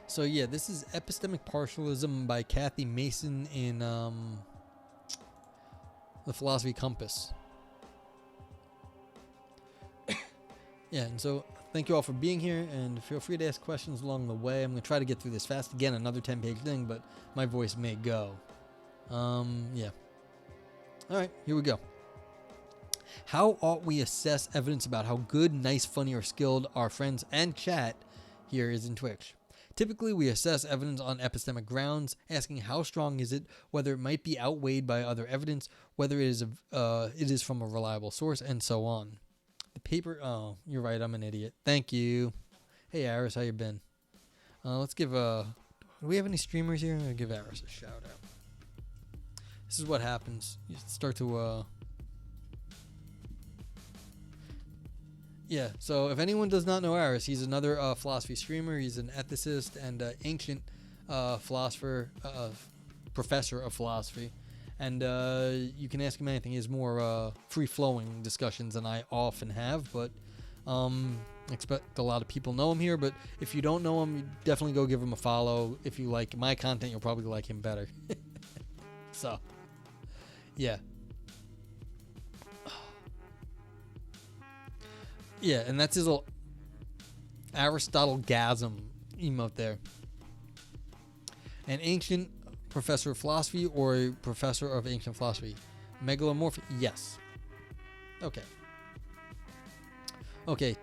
So yeah, this is Epistemic Partialism by Cathy Mason in the Philosophy Compass. Yeah, and so thank you all for being here, and feel free to ask questions along the way. I'm going to try to get through this fast. Again, another 10-page thing, but my voice may go. Yeah. All right, here we go. How ought we assess evidence about how good, nice, funny, or skilled our friends and chat here is in Twitch? Typically, we assess evidence on epistemic grounds, asking how strong is it, whether it might be outweighed by other evidence, whether it is from a reliable source, and so on. The paper... Oh, you're right, I'm an idiot. Thank you. Hey, Aris, how you been? Let's give... Do we have any streamers here? I'll give Aris a shout out. This is what happens. You start to... Yeah, so if anyone does not know Aris, he's another philosophy streamer. He's an ethicist and ancient philosopher, professor of philosophy. And you can ask him anything. He has more free-flowing discussions than I often have, but I expect a lot of people know him here. But if you don't know him, you definitely go give him a follow. If you like my content, you'll probably like him better. So, yeah. Yeah, and that's his little Aristotle-gasm emote there. An ancient professor of philosophy or a professor of ancient philosophy? Megalomorphic? Yes. Okay. Okay.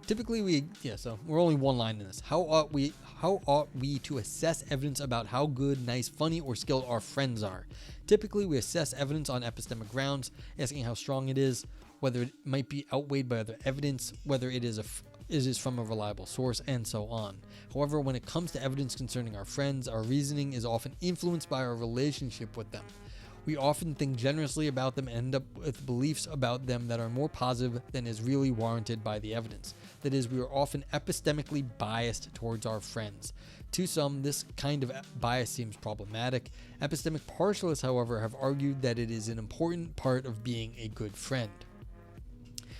Typically so we're only one line in this. How ought we to assess evidence about how good, nice, funny, or skilled our friends are? Typically, we assess evidence on epistemic grounds, asking how strong it is, whether it might be outweighed by other evidence, whether it is from a reliable source, and so on. However, when it comes to evidence concerning our friends, our reasoning is often influenced by our relationship with them. We often think generously about them and end up with beliefs about them that are more positive than is really warranted by the evidence. That is, we are often epistemically biased towards our friends. To some, this kind of bias seems problematic. Epistemic partialists, however, have argued that it is an important part of being a good friend.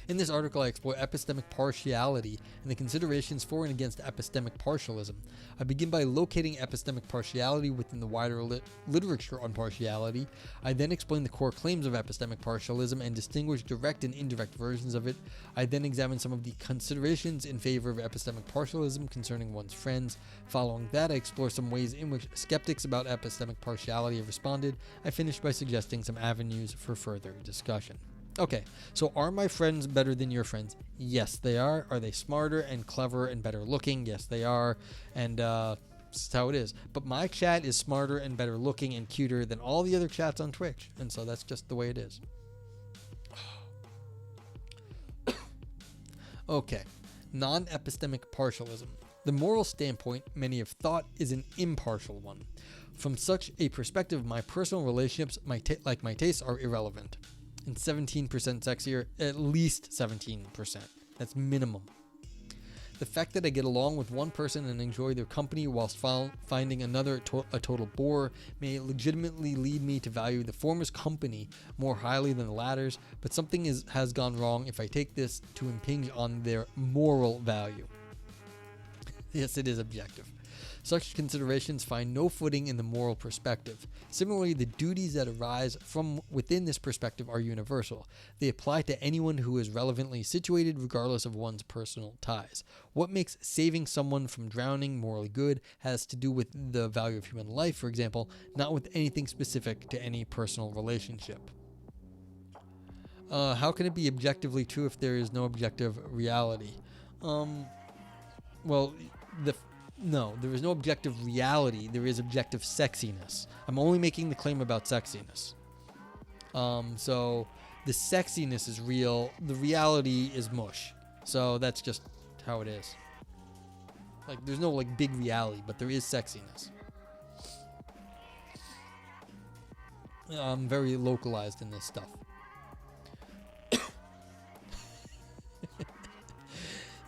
In this article, I explore epistemic partiality and the considerations for and against epistemic partialism. I begin by locating epistemic partiality within the wider literature on partiality. I then explain the core claims of epistemic partialism and distinguish direct and indirect versions of it. I then examine some of the considerations in favor of epistemic partialism concerning one's friends. Following that, I explore some ways in which skeptics about epistemic partiality have responded. I finish by suggesting some avenues for further discussion. Okay, so are my friends better than your friends? Yes, they are. Are they smarter and clever and better looking? Yes, they are. And that's how it is. But my chat is smarter and better looking and cuter than all the other chats on Twitch. And so that's just the way it is. Okay, non-epistemic partialism. The moral standpoint many have thought is an impartial one. From such a perspective, my personal relationships, my tastes, are irrelevant. And 17% sexier, at least 17%. That's minimum. The fact that I get along with one person and enjoy their company whilst finding another a total bore may legitimately lead me to value the former's company more highly than the latter's, but something has gone wrong if I take this to impinge on their moral value. Yes, it is objective. Such considerations find no footing in the moral perspective. Similarly, the duties that arise from within this perspective are universal. They apply to anyone who is relevantly situated regardless of one's personal ties. What makes saving someone from drowning morally good has to do with the value of human life, for example, not with anything specific to any personal relationship. How can it be objectively true if there is no objective reality? No, there is no objective reality. There is objective sexiness. I'm only making the claim about sexiness. So the sexiness is real. The reality is mush. So that's just how it is. Like, there's no big reality, but there is sexiness. I'm very localized in this stuff.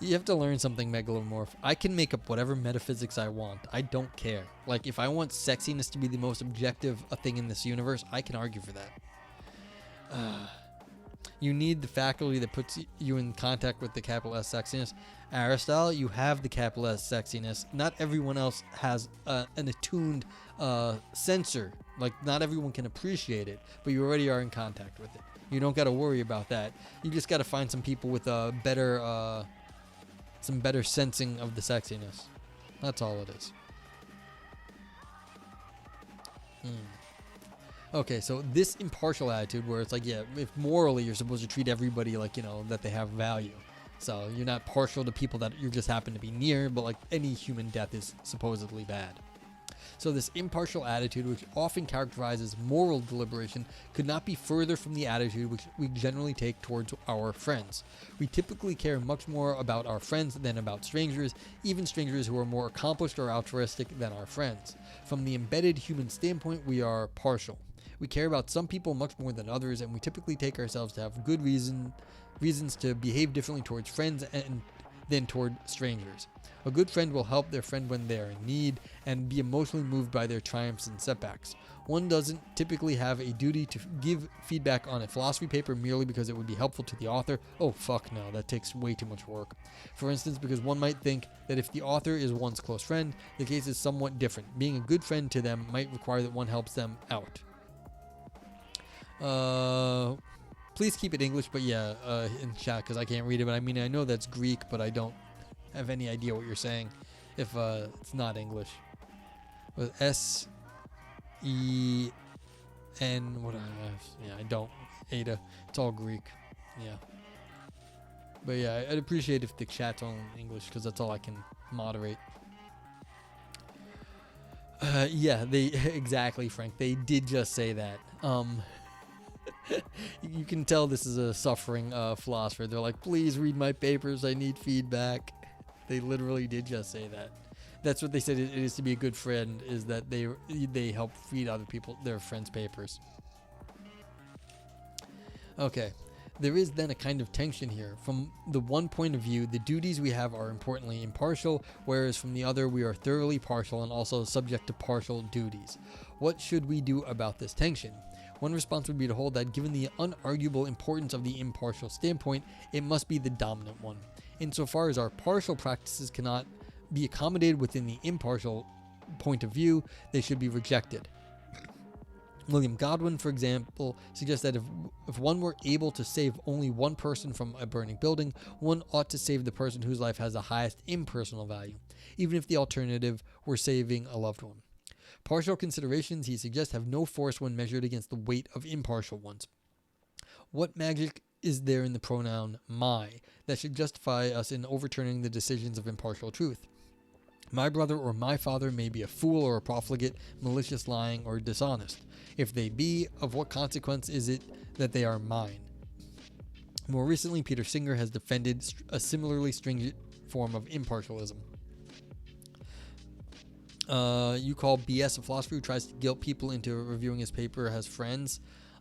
You have to learn something, Megalomorph. I can make up whatever metaphysics I want. I don't care. Like, if I want sexiness to be the most objective thing in this universe, I can argue for that. You need the faculty that puts you in contact with the capital S sexiness. Aristotle, you have the capital S sexiness. Not everyone else has an attuned sensor. Like, not everyone can appreciate it, but you already are in contact with it. You don't got to worry about that. You just got to find some people with a better, some better sensing of the sexiness. That's all it is. Okay, so this impartial attitude where it's like, yeah, if morally you're supposed to treat everybody like, that they have value. So you're not partial to people that you just happen to be near, but like any human death is supposedly bad. So this impartial attitude, which often characterizes moral deliberation, could not be further from the attitude which we generally take towards our friends. We typically care much more about our friends than about strangers, even strangers who are more accomplished or altruistic than our friends. From the embedded human standpoint, we are partial. We care about some people much more than others, and we typically take ourselves to have good reasons to behave differently towards friends than toward strangers. A good friend will help their friend when they are in need and be emotionally moved by their triumphs and setbacks. One doesn't typically have a duty to give feedback on a philosophy paper merely because it would be helpful to the author. Oh, fuck no, that takes way too much work. For instance, because one might think that if the author is one's close friend, the case is somewhat different. Being a good friend to them might require that one helps them out. Please keep it English, but yeah, in chat, because I can't read it. But I mean, I know that's Greek, but I don't have any idea what you're saying if it's not English. With S-E-N, what I don't. Ada. It's all Greek. Yeah. But yeah, I'd appreciate if the chat's all in English, because that's all I can moderate. Yeah, they exactly, Frank. They did just say that. You can tell this is a suffering philosopher. They're like, please read my papers. I need feedback. They literally did just say that. That's what they said it is to be a good friend, is that they help feed other people, their friends' papers. Okay. There is then a kind of tension here. From the one point of view, the duties we have are importantly impartial, whereas from the other, we are thoroughly partial and also subject to partial duties. What should we do about this tension? One response would be to hold that given the unarguable importance of the impartial standpoint, it must be the dominant one. Insofar as our partial practices cannot be accommodated within the impartial point of view, they should be rejected. William Godwin, for example, suggests that if one were able to save only one person from a burning building, one ought to save the person whose life has the highest impersonal value, even if the alternative were saving a loved one. Partial considerations, he suggests, have no force when measured against the weight of impartial ones. What magic is there in the pronoun my that should justify us in overturning the decisions of impartial truth? My brother or my father may be a fool or a profligate, malicious, lying, or dishonest. If they be, of what consequence is it that they are mine? More recently, Peter Singer has defended a similarly stringent form of impartialism. You call BS a philosopher who tries to guilt people into reviewing his paper as friends.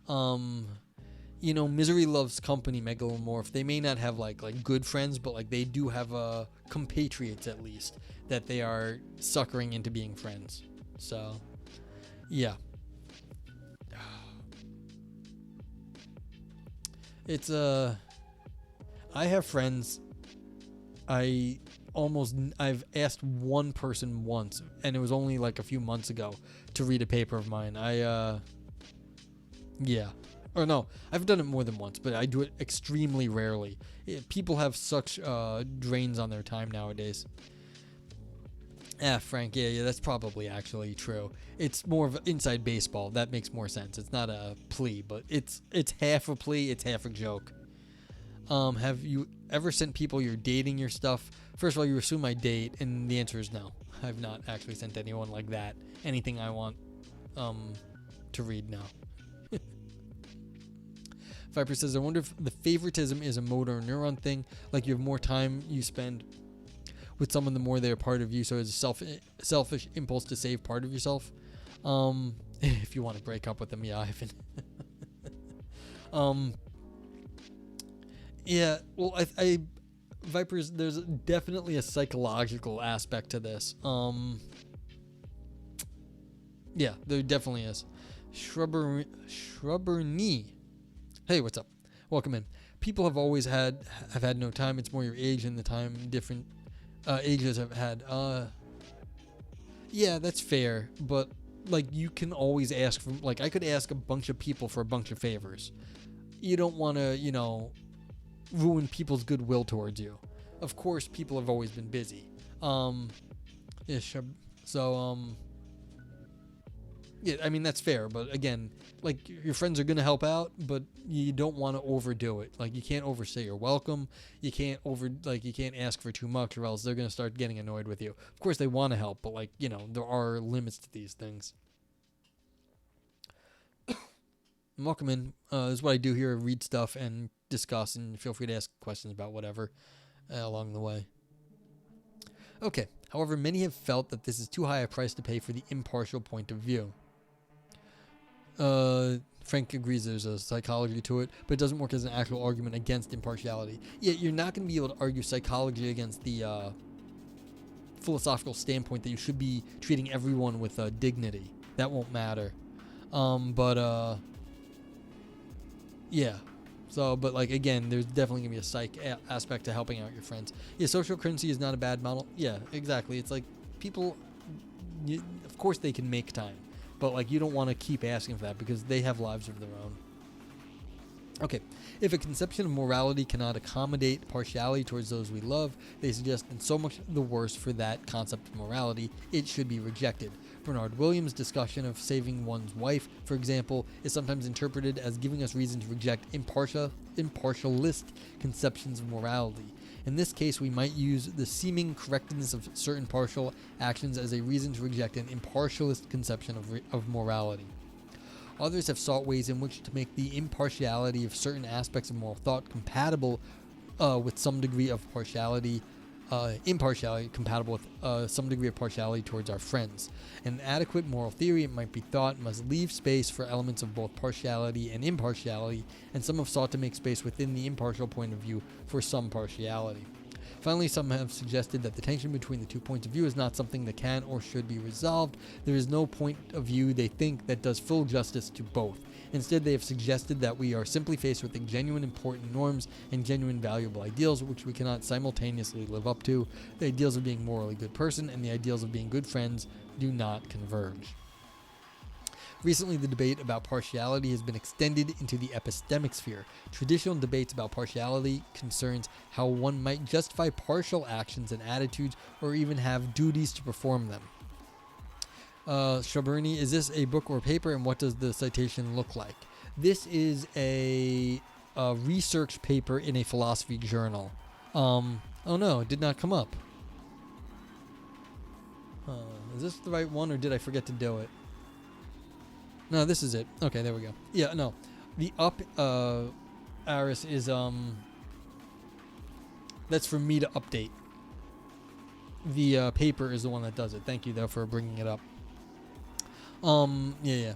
Misery loves company, megalomorph. They may not have like good friends, but like they do have compatriots at least that they are suckering into being friends. So, yeah. It's I have friends. I've asked one person once, and it was only like a few months ago, to read a paper of mine. Yeah. Or no, I've done it more than once, but I do it extremely rarely. People have such drains on their time nowadays. Frank, yeah, that's probably actually true. It's more of inside baseball. That makes more sense. It's not a plea, but it's half a plea, it's half a joke. Have you ever sent people you're dating your stuff? First of all, you assume I date, and the answer is no. I've not actually sent anyone like that anything I want to read now. Viper says, I wonder if the favoritism is a motor neuron thing, like you have more time you spend with someone the more they're part of you, so it's a selfish impulse to save part of yourself. If you want to break up with them, yeah, Ivan. Yeah, well, I Vipers, there's definitely a psychological aspect to this. Yeah, there definitely is. Shrubberny. Hey, what's up? Welcome in. People have always have had no time. It's more your age and the time different ages have had. Yeah, that's fair, but like you can always ask for, like I could ask a bunch of people for a bunch of favors. You don't want to, ruin people's goodwill towards you. Of course, people have always been busy. Yeah, sure. So, yeah, I mean, that's fair, but again, like, your friends are going to help out, but you don't want to overdo it. Like, you can't overstay your welcome. You can't you can't ask for too much, or else they're going to start getting annoyed with you. Of course, they want to help, but, like, there are limits to these things. Welcome in. This is what I do here, read stuff and discuss, and feel free to ask questions about whatever along the way. Okay, however, many have felt that this is too high a price to pay for the impartial point of view. Frank agrees there's a psychology to it, but it doesn't work as an actual argument against impartiality. Yeah, you're not going to be able to argue psychology against the philosophical standpoint that you should be treating everyone with dignity. That won't matter. Yeah. So, but like again, there's definitely gonna be a psych aspect to helping out your friends. Yeah, social currency is not a bad model. Yeah, exactly. It's like people, of course they can make time, but like you don't want to keep asking for that because they have lives of their own. Okay, if a conception of morality cannot accommodate partiality towards those we love, they suggest that so much the worse for that concept of morality, it should be rejected. Bernard Williams' discussion of saving one's wife, for example, is sometimes interpreted as giving us reason to reject impartialist conceptions of morality. In this case, we might use the seeming correctness of certain partial actions as a reason to reject an impartialist conception of morality. Others have sought ways in which to make the impartiality of certain aspects of moral thought compatible with some degree of impartiality compatible with some degree of partiality towards our friends. An adequate moral theory, it might be thought, must leave space for elements of both partiality and impartiality, and some have sought to make space within the impartial point of view for some partiality. Finally, some have suggested that the tension between the two points of view is not something that can or should be resolved. There is no point of view, they think, that does full justice to both. Instead, they have suggested that we are simply faced with genuine important norms and genuine valuable ideals which we cannot simultaneously live up to. The ideals of being a morally good person and the ideals of being good friends do not converge. Recently, the debate about partiality has been extended into the epistemic sphere. Traditional debates about partiality concerns how one might justify partial actions and attitudes or even have duties to perform them. Shaburni, is this a book or paper, and what does the citation look like? This is a research paper in a philosophy journal. Oh no, it did not come up. Is this the right one, or did I forget to do it? No, this is it. Okay, there we go. Yeah, no. The up Aris is that's for me to update. The paper is the one that does it. Thank you though for bringing it up. Yeah.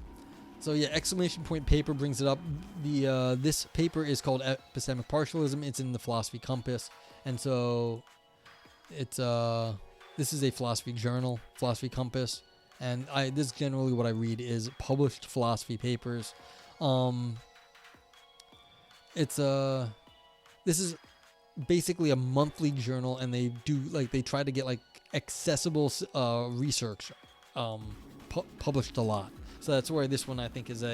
So yeah, exclamation point paper brings it up. The this paper is called Epistemic Partialism. It's in the Philosophy Compass, and so it's this is a philosophy journal, Philosophy Compass. And this is generally what I read is published philosophy papers. This is basically a monthly journal, and they try to get accessible research published a lot. So that's where this one I think is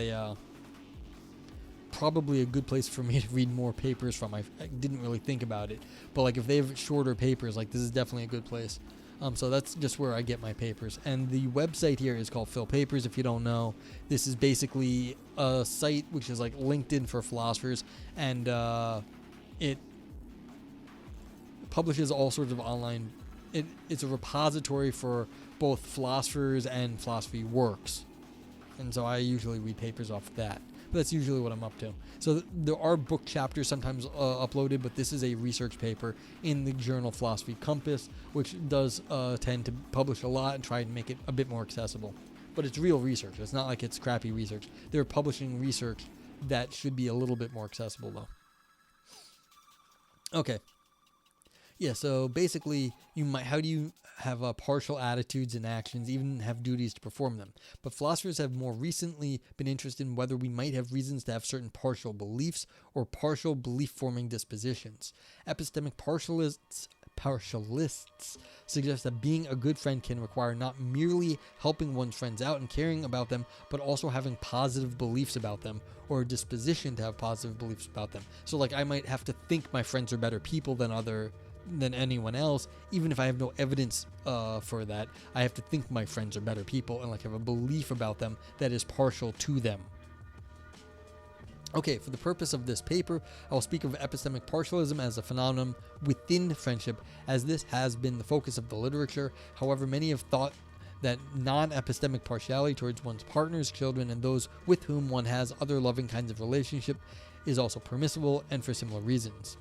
probably a good place for me to read more papers from. I didn't really think about it, but if they have shorter papers, this is definitely a good place. So that's just where I get my papers. And the website here is called Phil Papers, if you don't know. This is basically a site which is like LinkedIn for philosophers, and it publishes all sorts of online... It's a repository for both philosophers and philosophy works. And so I usually read papers off of that. But that's usually what I'm up to. So there are book chapters sometimes uploaded, but this is a research paper in the journal Philosophy Compass, which does tend to publish a lot and try and make it a bit more accessible. But it's real research. It's not like it's crappy research. They're publishing research that should be a little bit more accessible, though. Okay. Yeah, so basically, have partial attitudes and actions, even have duties to perform them. But philosophers have more recently been interested in whether we might have reasons to have certain partial beliefs or partial belief-forming dispositions. Epistemic partialists suggest that being a good friend can require not merely helping one's friends out and caring about them, but also having positive beliefs about them, or a disposition to have positive beliefs about them. So like I might have to think my friends are better people than anyone else, even if I have no evidence for that. I have to think my friends are better people and like have a belief about them that is partial to them. Okay, for the purpose of this paper, I will speak of epistemic partialism as a phenomenon within friendship, as this has been the focus of the literature. However, many have thought that non-epistemic partiality towards one's partners, children, and those with whom one has other loving kinds of relationship is also permissible, and for similar reasons.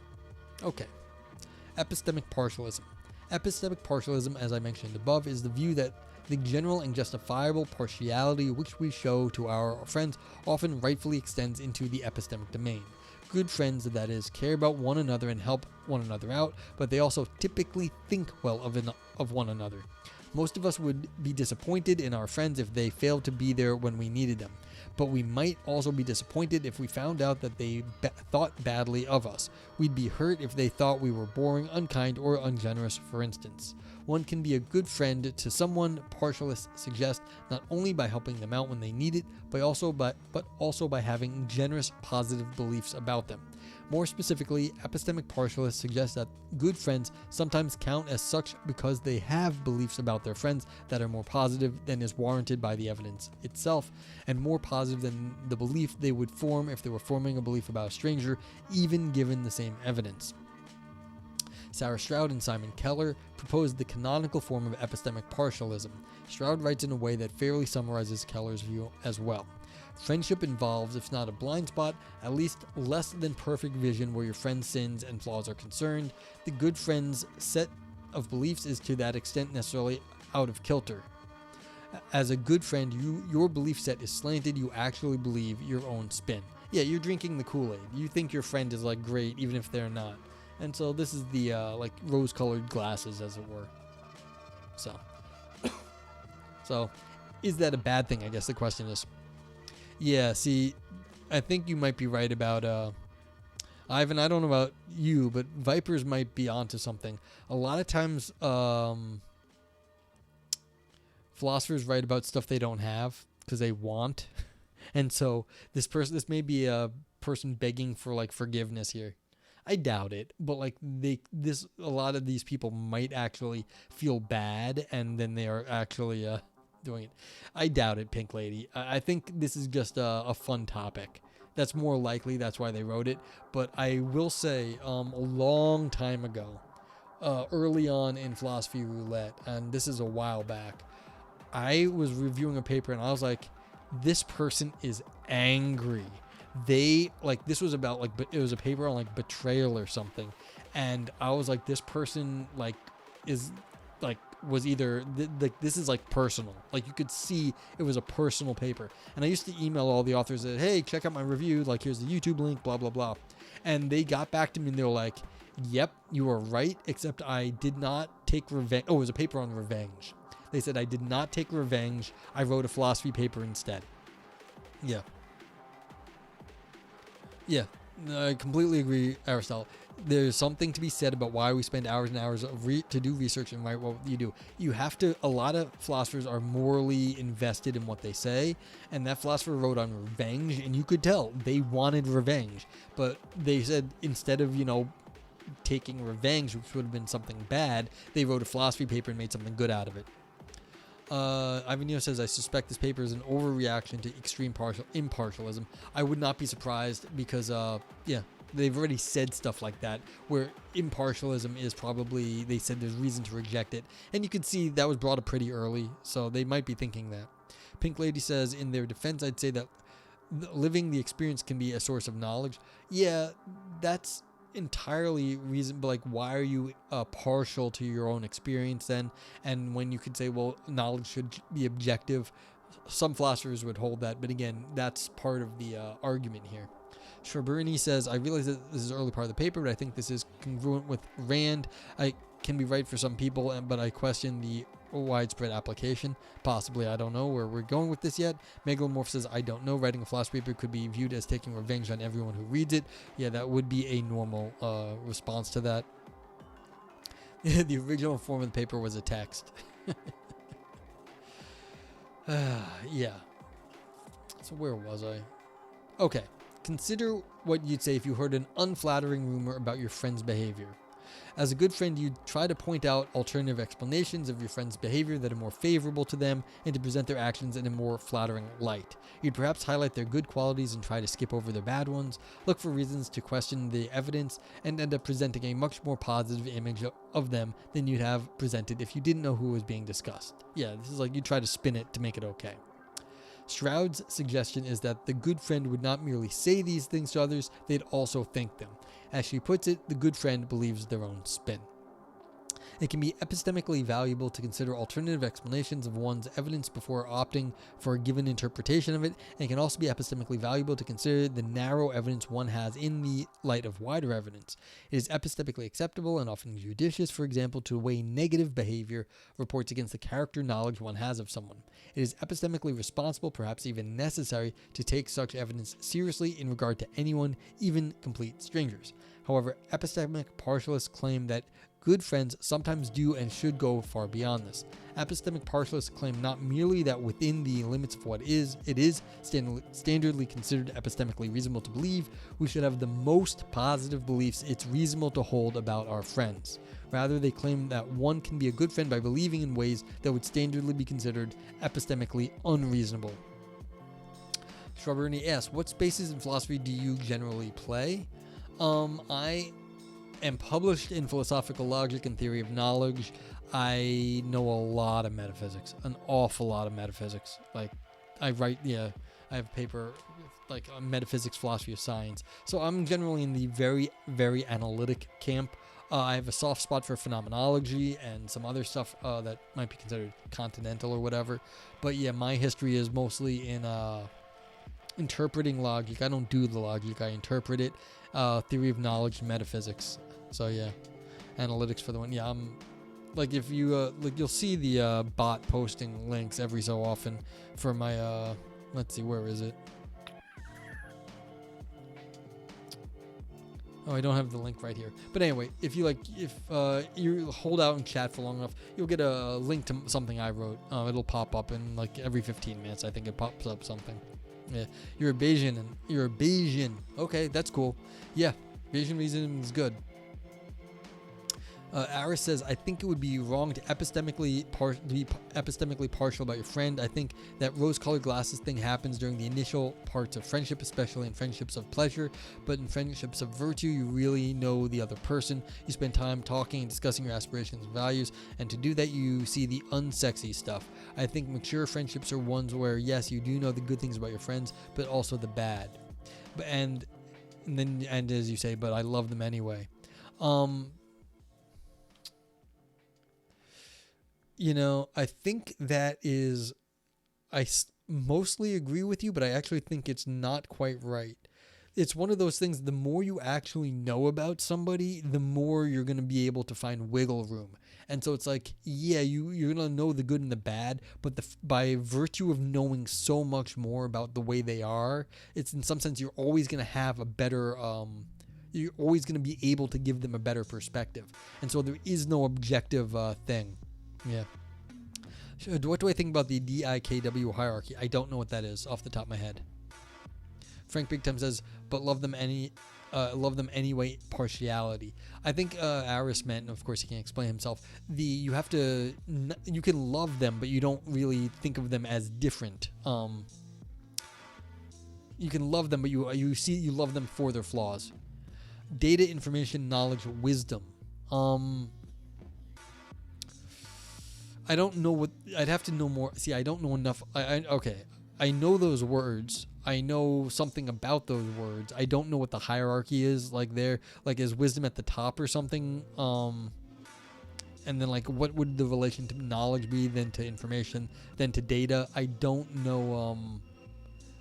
Okay, epistemic partialism. Epistemic partialism, as I mentioned above, is the view that the general and justifiable partiality which we show to our friends often rightfully extends into the epistemic domain. Good friends, that is, care about one another and help one another out, but they also typically think well of one another. Most of us would be disappointed in our friends if they failed to be there when we needed them, but we might also be disappointed if we found out that they thought badly of us. We'd be hurt if they thought we were boring, unkind, or ungenerous, for instance. One can be a good friend to someone, partialists suggest, not only by helping them out when they need it, but also by having generous, positive beliefs about them. More specifically, epistemic partialists suggest that good friends sometimes count as such because they have beliefs about their friends that are more positive than is warranted by the evidence itself, and more positive than the belief they would form if they were forming a belief about a stranger, even given the same evidence. Sarah Stroud and Simon Keller proposed the canonical form of epistemic partialism. Stroud writes in a way that fairly summarizes Keller's view as well. Friendship involves, if not a blind spot, at least less than perfect vision where your friend's sins and flaws are concerned. The good friend's set of beliefs is to that extent necessarily out of kilter. As a good friend, your belief set is slanted. You actually believe your own spin. Yeah, you're drinking the Kool-Aid. You think your friend is like great even if they're not. And so this is the like rose-colored glasses, as it were. So is that a bad thing? I guess the question is. Yeah, see, I think you might be right about Ivan. I don't know about you, but Vipers might be onto something. A lot of times, philosophers write about stuff they don't have because they want, and so this may be a person begging for like forgiveness here. I doubt it, but like a lot of these people might actually feel bad, and then they are actually doing it. I doubt it, Pink Lady. I think this is just a fun topic. That's more likely. That's why they wrote it. But I will say, a long time ago, early on in Philosophy Roulette, and this is a while back, I was reviewing a paper, and I was like, this person is angry. This was about like, it was a paper on like betrayal or something, and I was like, this person like is like was either this is like personal, like you could see it was a personal paper. And I used to email all the authors that, hey, check out my review, like here's the YouTube link, blah blah blah, and they got back to me and they were like, yep, you are right, except I did not take revenge. Oh, it was a paper on revenge. They said I did not take revenge, I wrote a philosophy paper instead. Yeah, I completely agree, Aristotle. There's something to be said about why we spend hours and hours to do research and write what you do. A lot of philosophers are morally invested in what they say, and that philosopher wrote on revenge, and you could tell they wanted revenge. But they said instead of, taking revenge, which would have been something bad, they wrote a philosophy paper and made something good out of it. Ivanio says, I suspect this paper is an overreaction to extreme impartialism. I would not be surprised because, they've already said stuff like that, where impartialism is probably, they said there's reason to reject it. And you can see that was brought up pretty early, so they might be thinking that. Pink Lady says, in their defense, I'd say that living the experience can be a source of knowledge. Yeah, that's entirely reason, but like, why are you partial to your own experience then? And when you could say, well, knowledge should be objective, some philosophers would hold that, but again, that's part of the argument here. Schwaberini says, I realize that this is the early part of the paper, but I think this is congruent with Rand. I can be right for some people, but I question the widespread application. Possibly, I don't know where we're going with this yet. Megalomorph says, I don't know. Writing a flash paper could be viewed as taking revenge on everyone who reads it. Yeah, that would be a normal response to that. The original form of the paper was a text. Yeah. So where was I? Okay. Consider what you'd say if you heard an unflattering rumor about your friend's behavior. As a good friend, you'd try to point out alternative explanations of your friend's behavior that are more favorable to them and to present their actions in a more flattering light. You'd perhaps highlight their good qualities and try to skip over their bad ones, look for reasons to question the evidence, and end up presenting a much more positive image of them than you'd have presented if you didn't know who was being discussed. Yeah, this is like you try to spin it to make it okay. Stroud's suggestion is that the good friend would not merely say these things to others, they'd also think them. As she puts it, the good friend believes their own spin. It can be epistemically valuable to consider alternative explanations of one's evidence before opting for a given interpretation of it, and it can also be epistemically valuable to consider the narrow evidence one has in the light of wider evidence. It is epistemically acceptable and often judicious, for example, to weigh negative behavior reports against the character knowledge one has of someone. It is epistemically responsible, perhaps even necessary, to take such evidence seriously in regard to anyone, even complete strangers. However, epistemic partialists claim that good friends sometimes do and should go far beyond this. Epistemic partialists claim not merely that within the limits of what it is standardly considered epistemically reasonable to believe, we should have the most positive beliefs it's reasonable to hold about our friends. Rather, they claim that one can be a good friend by believing in ways that would standardly be considered epistemically unreasonable. Shrubberny asks, what spaces in philosophy do you generally play? I am published in philosophical logic and theory of knowledge. I know a lot of metaphysics, an awful lot of metaphysics. Like, I have a paper like on metaphysics, philosophy of science. So I'm generally in the very, very analytic camp. I have a soft spot for phenomenology and some other stuff that might be considered continental or whatever. But yeah, my history is mostly in interpreting logic. I don't do the logic, I interpret it. Theory of knowledge, metaphysics. So yeah, analytics for the one. Yeah, I'm like, if you you'll see the bot posting links every so often for my let's see, where is it? Oh, I don't have the link right here. But anyway, if you you hold out and chat for long enough, you'll get a link to something I wrote. It'll pop up in like every 15 minutes. I think it pops up something. Yeah, you're a Bayesian. Okay, that's cool. Yeah, Bayesian reasoning is good. Aris says, I think it would be wrong to be epistemically partial about your friend. I think that rose-colored glasses thing happens during the initial parts of friendship, especially in friendships of pleasure. But in friendships of virtue, you really know the other person. You spend time talking and discussing your aspirations and values. And to do that, you see the unsexy stuff. I think mature friendships are ones where, yes, you do know the good things about your friends, but also the bad. And as you say, but I love them anyway. I think that is, I mostly agree with you, but I actually think it's not quite right. It's one of those things, the more you actually know about somebody, the more you're going to be able to find wiggle room. And so it's like, yeah, you're going to know the good and the bad, but by virtue of knowing so much more about the way they are, it's in some sense, you're always going to have a better, you're always going to be able to give them a better perspective. And so there is no objective thing. Yeah. What do I think about the DIKW hierarchy? I don't know what that is off the top of my head. Frank Big Time says, but love them anyway, partiality. I think Aris meant, and of course he can't explain himself, you can love them, but you don't really think of them as different. You can love them, but you love them for their flaws. Data, information, knowledge, wisdom. I don't know what, I'd have to know more. See, I don't know enough. Okay. I know those words. I know something about those words. I don't know what the hierarchy is like there. Like, is wisdom at the top or something? And then like, what would the relation to knowledge be, then to information, then to data? I don't know.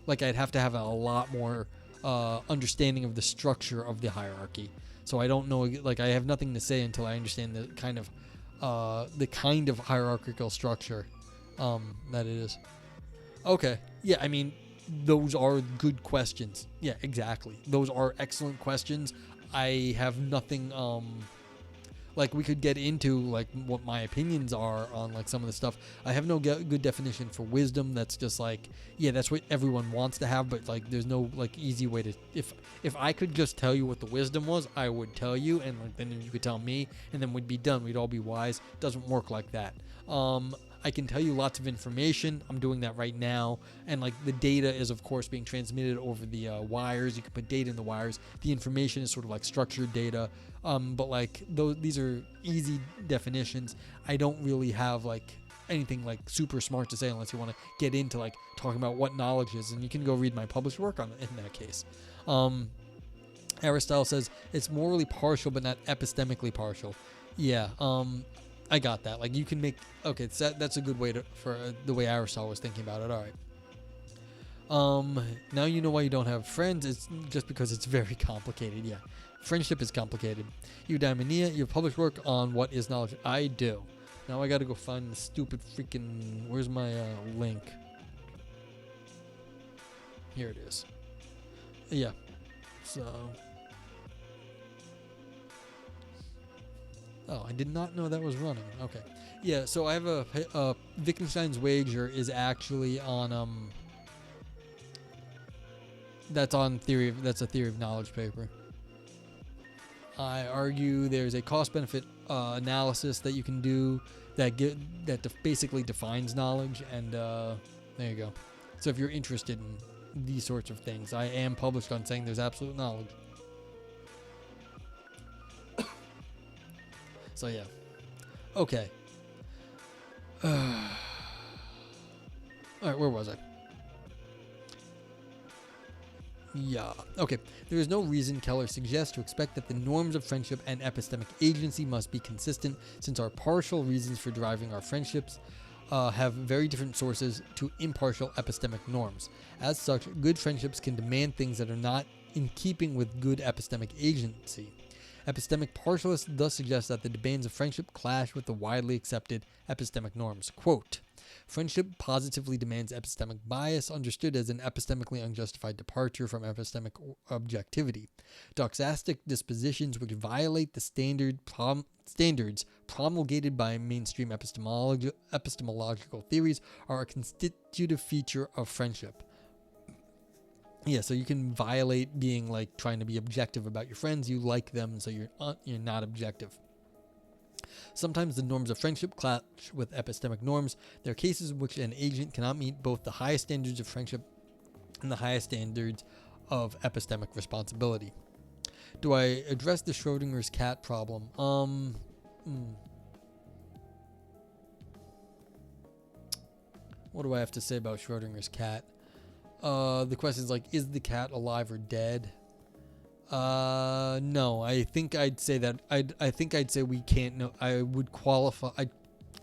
Like, I'd have to have a lot more understanding of the structure of the hierarchy. So I don't know, like, I have nothing to say until I understand the kind of hierarchical structure that it is. Okay. Yeah, I mean, those are good questions. Yeah, exactly. Those are excellent questions. I have nothing, like, we could get into, like, what my opinions are on, like, some of the stuff. I have no good definition for wisdom. That's just, like, yeah, that's what everyone wants to have, but, like, there's no, like, easy way to, if I could just tell you what the wisdom was, I would tell you, and, like, then you could tell me, and then we'd be done. We'd all be wise. It doesn't work like that. I can tell you lots of information. I'm doing that right now. And, like, the data is, of course, being transmitted over the wires. You can put data in the wires. The information is sort of like structured data. But, like, these are easy definitions. I don't really have, like, anything, like, super smart to say unless you want to get into, like, talking about what knowledge is. And you can go read my published work on it in that case. Aristotle says it's morally partial but not epistemically partial. Yeah, I got that. Like, you can make... Okay, that's a good way for the way Aristotle was thinking about it. All right. Now you know why you don't have friends. It's just because it's very complicated. Yeah. Friendship is complicated. Eudaimonia, you published work on what is knowledge. I do. Now I got to go find the stupid freaking... Where's my link? Here it is. Yeah. So... Oh, I did not know that was running. Okay. Yeah, so I have a Wittgenstein's Wager is actually on that's a theory of knowledge paper. I argue there's a cost benefit analysis that you can do that basically defines knowledge, and there you go. So if you're interested in these sorts of things, I am published on saying there's absolute knowledge. So yeah. Okay. Alright, where was I? Yeah. Okay. There is no reason, Keller suggests, to expect that the norms of friendship and epistemic agency must be consistent, since our partial reasons for deriving our friendships have very different sources to impartial epistemic norms. As such, good friendships can demand things that are not in keeping with good epistemic agency. Epistemic partialists thus suggest that the demands of friendship clash with the widely accepted epistemic norms. Quote, friendship positively demands epistemic bias, understood as an epistemically unjustified departure from epistemic objectivity. Doxastic dispositions which violate the standards promulgated by mainstream epistemological theories are a constitutive feature of friendship. Yeah, so you can violate being, like, trying to be objective about your friends. You like them, so you're not objective. Sometimes the norms of friendship clash with epistemic norms. There are cases in which an agent cannot meet both the highest standards of friendship and the highest standards of epistemic responsibility. Do I address the Schrodinger's cat problem? What do I have to say about Schrodinger's cat? The question is, like, is the cat alive or dead? No, I think I'd say that. I think I'd say we can't know. I'd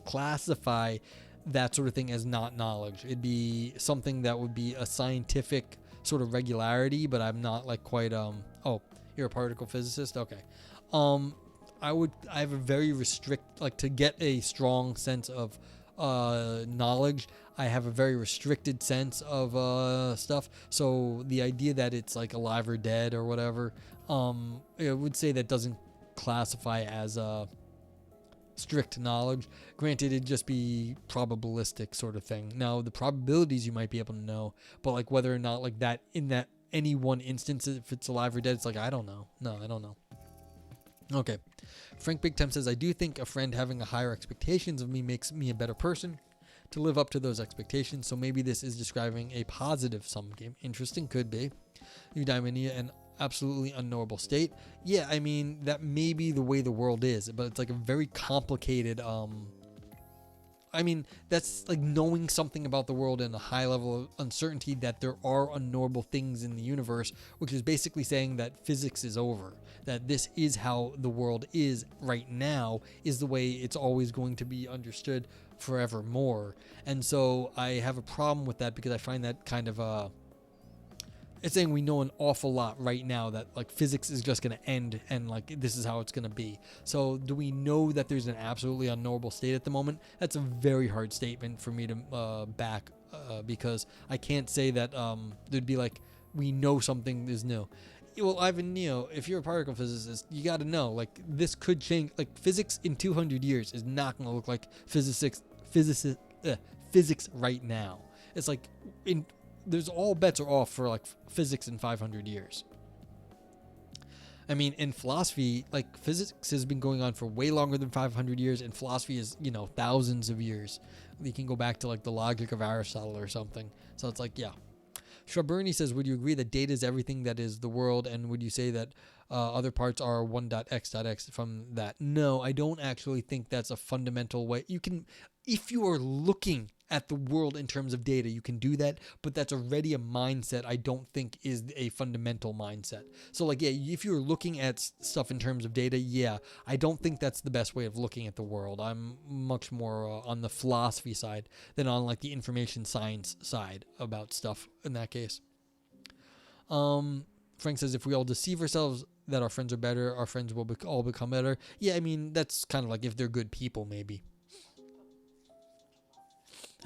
classify that sort of thing as not knowledge. It'd be something that would be a scientific sort of regularity, but I'm not, like, quite, oh, you're a particle physicist? Okay. I have a very to get a strong sense of knowledge, I have a very restricted sense of stuff. So the idea that it's, like, alive or dead or whatever, I would say that doesn't classify as strict knowledge. Granted, it'd just be probabilistic sort of thing. Now, the probabilities you might be able to know, but, like, whether or not, like, that in that any one instance, if it's alive or dead, it's like, I don't know. No, I don't know. Okay. Frank Big Time says, I do think a friend having a higher expectations of me makes me a better person to live up to those expectations. So maybe this is describing a positive sum game. Interesting, could be. Eudaimonia, an absolutely unknowable state. Yeah, I mean, that may be the way the world is, but it's, like, a very complicated, I mean, that's like knowing something about the world and a high level of uncertainty that there are unknowable things in the universe, which is basically saying that physics is over, that this is how the world is right now, is the way it's always going to be understood forevermore. And so I have a problem with that because I find that kind of it's saying we know an awful lot right now that like physics is just going to end and like this is how it's going to be. So do we know that there's an absolutely unknowable state at the moment? That's a very hard statement for me to back because I can't say that there'd be like we know something is new. Well, Ivan, if you're a particle physicist, you got to know like this could change. Like physics in 200 years is not going to look like physics right now. It's like there's all bets are off for like physics in 500 years. I mean, in philosophy, like physics has been going on for way longer than 500 years, and philosophy is, thousands of years. You can go back to like the logic of Aristotle or something. So it's like, yeah. Shrubberny says, would you agree that data is everything that is the world, and would you say that other parts are 1.x.x from that? No, I don't actually think that's a fundamental way. You can, if you are looking at the world in terms of data, you can do that, but that's already a mindset I don't think is a fundamental mindset. So like, yeah, if you're looking at stuff in terms of data, yeah, I don't think that's the best way of looking at the world. I'm much more on the philosophy side than on like the information science side about stuff in that case. Frank says, if we all deceive ourselves that our friends are better, our friends will all become better. Yeah, I mean, that's kind of like if they're good people, maybe.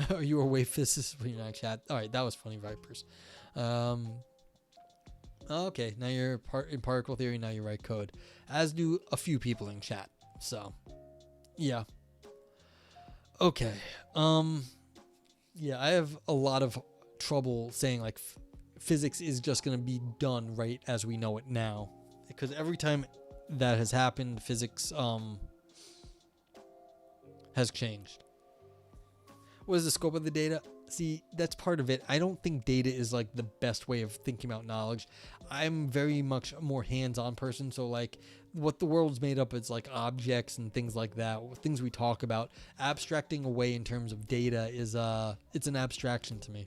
Are you a wave physicist when you're not chat? All right, that was funny, Vipers. Okay, now you're in particle theory. Now you write code, as do a few people in chat. So, yeah. Okay. Yeah, I have a lot of trouble saying like physics is just gonna be done right as we know it now, because every time that has happened, physics has changed. What is the scope of the data? See, that's part of it. I don't think data is like the best way of thinking about knowledge. I'm very much a more hands-on person, so like what the world's made up is like objects and things like that, things we talk about. Abstracting away in terms of data is it's an abstraction to me.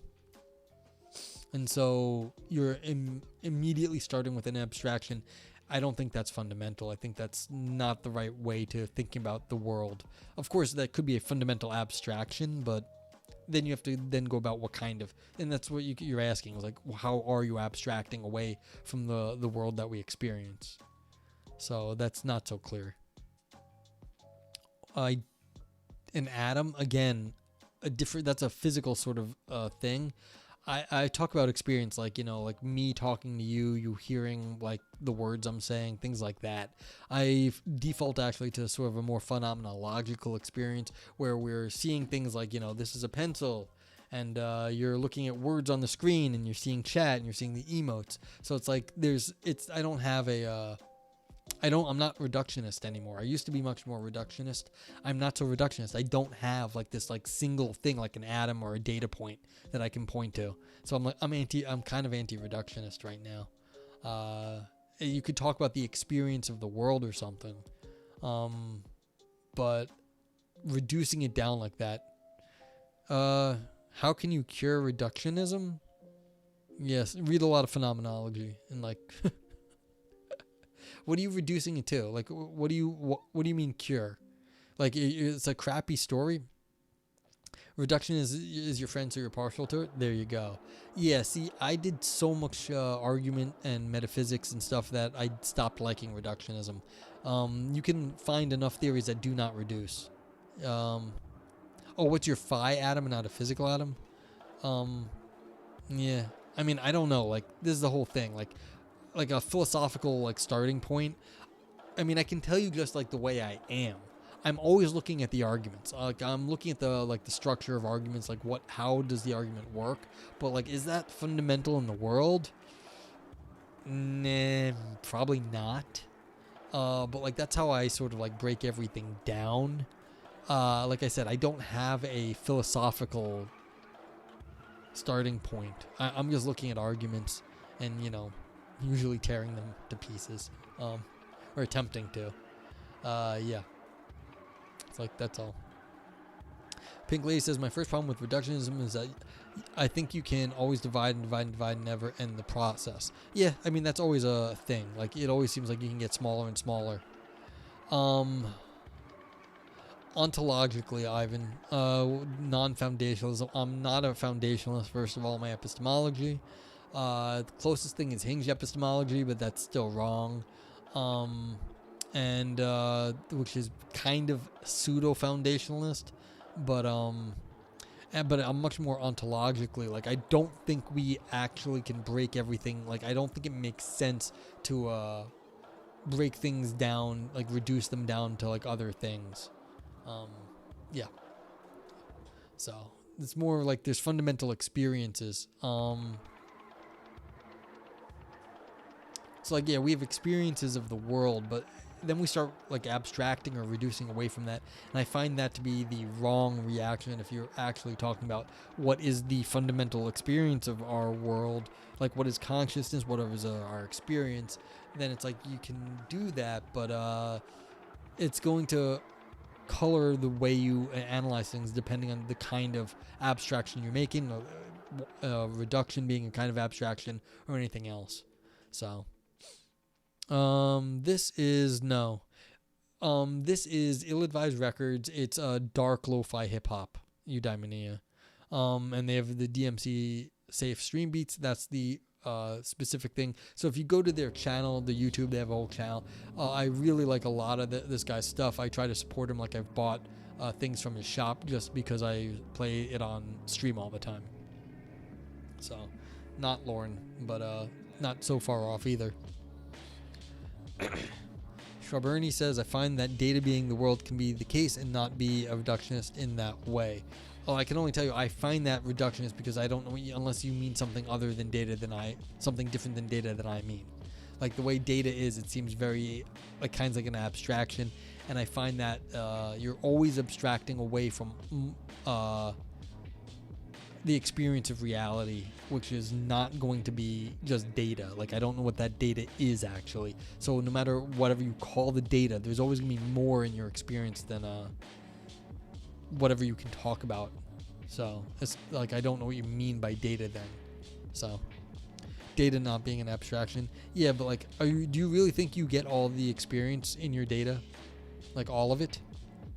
And so you're immediately starting with an abstraction. I don't think that's fundamental. I think that's not the right way to think about the world. Of course, that could be a fundamental abstraction, but then you have to then go about what kind of, and that's what you're asking, is like, how are you abstracting away from the world that we experience? So that's not so clear. An atom, again, that's a physical sort of thing. I talk about experience like, like me talking to you hearing like the words I'm saying, things like that. I default actually to sort of a more phenomenological experience where we're seeing things like, this is a pencil, and you're looking at words on the screen, and you're seeing chat, and you're seeing the emotes. So it's like I don't have I'm not reductionist anymore. I used to be much more reductionist. I'm not so reductionist. I don't have like this like single thing like an atom or a data point that I can point to. So I'm kind of anti-reductionist right now. You could talk about the experience of the world or something. But reducing it down like that, how can you cure reductionism? Yes, read a lot of phenomenology and like what are you reducing it to? Like, what do you mean cure? Like, it's a crappy story. Reduction is your friend, so you're partial to it. There you go. Yeah. See, I did so much argument and metaphysics and stuff that I stopped liking reductionism. You can find enough theories that do not reduce. What's your phi atom and not a physical atom? Yeah. I mean, I don't know. Like, this is the whole thing. Like a philosophical like starting point. I mean, I can tell you just like the way I am. I'm always looking at the arguments. Like I'm looking at the structure of arguments. Like how does the argument work? But like, is that fundamental in the world? Nah, probably not. But like that's how I sort of like break everything down. Like I said, I don't have a philosophical starting point. I'm just looking at arguments and usually tearing them to pieces, or attempting to. Yeah. It's like, that's all. Pink Lady says, my first problem with reductionism is that I think you can always divide and divide and divide and never end the process. Yeah, I mean, that's always a thing. Like, it always seems like you can get smaller and smaller. Ontologically, Ivan, non-foundationalism. I'm not a foundationalist, first of all, my epistemology. The closest thing is hinge epistemology, but that's still wrong. And which is kind of pseudo foundationalist, but I'm much more ontologically, like, I don't think we actually can break everything. Like, I don't think it makes sense to break things down, like reduce them down to like other things. Yeah. So it's more like there's fundamental experiences. So like, yeah, we have experiences of the world, but then we start like abstracting or reducing away from that. And I find that to be the wrong reaction if you're actually talking about what is the fundamental experience of our world, like what is consciousness, what is our experience. Then it's like you can do that, but it's going to color the way you analyze things depending on the kind of abstraction you're making, reduction being a kind of abstraction, or anything else. So this is Ill-Advised Records. It's dark lo-fi hip-hop, eudaimonia. And they have the DMC safe stream beats. That's the specific thing. So if you go to their channel, the YouTube, they have a whole channel. I really like a lot of this guy's stuff. I try to support him. Like, I've bought things from his shop just because I play it on stream all the time. So, not Lauren, but not so far off either. Shrubberny says, I find that data being the world can be the case and not be a reductionist in that way. Well, I can only tell you I find that reductionist because I don't know unless you mean something other than data something different than data than I mean. Like the way data is, it seems very like kind of like an abstraction, and I find that you're always abstracting away from the experience of reality, which is not going to be just data. Like, I don't know what that data is actually. So no matter whatever you call the data, there's always going to be more in your experience than whatever you can talk about. So it's like, I don't know what you mean by data then. So data not being an abstraction. Yeah, but like, do you really think you get all the experience in your data? Like all of it?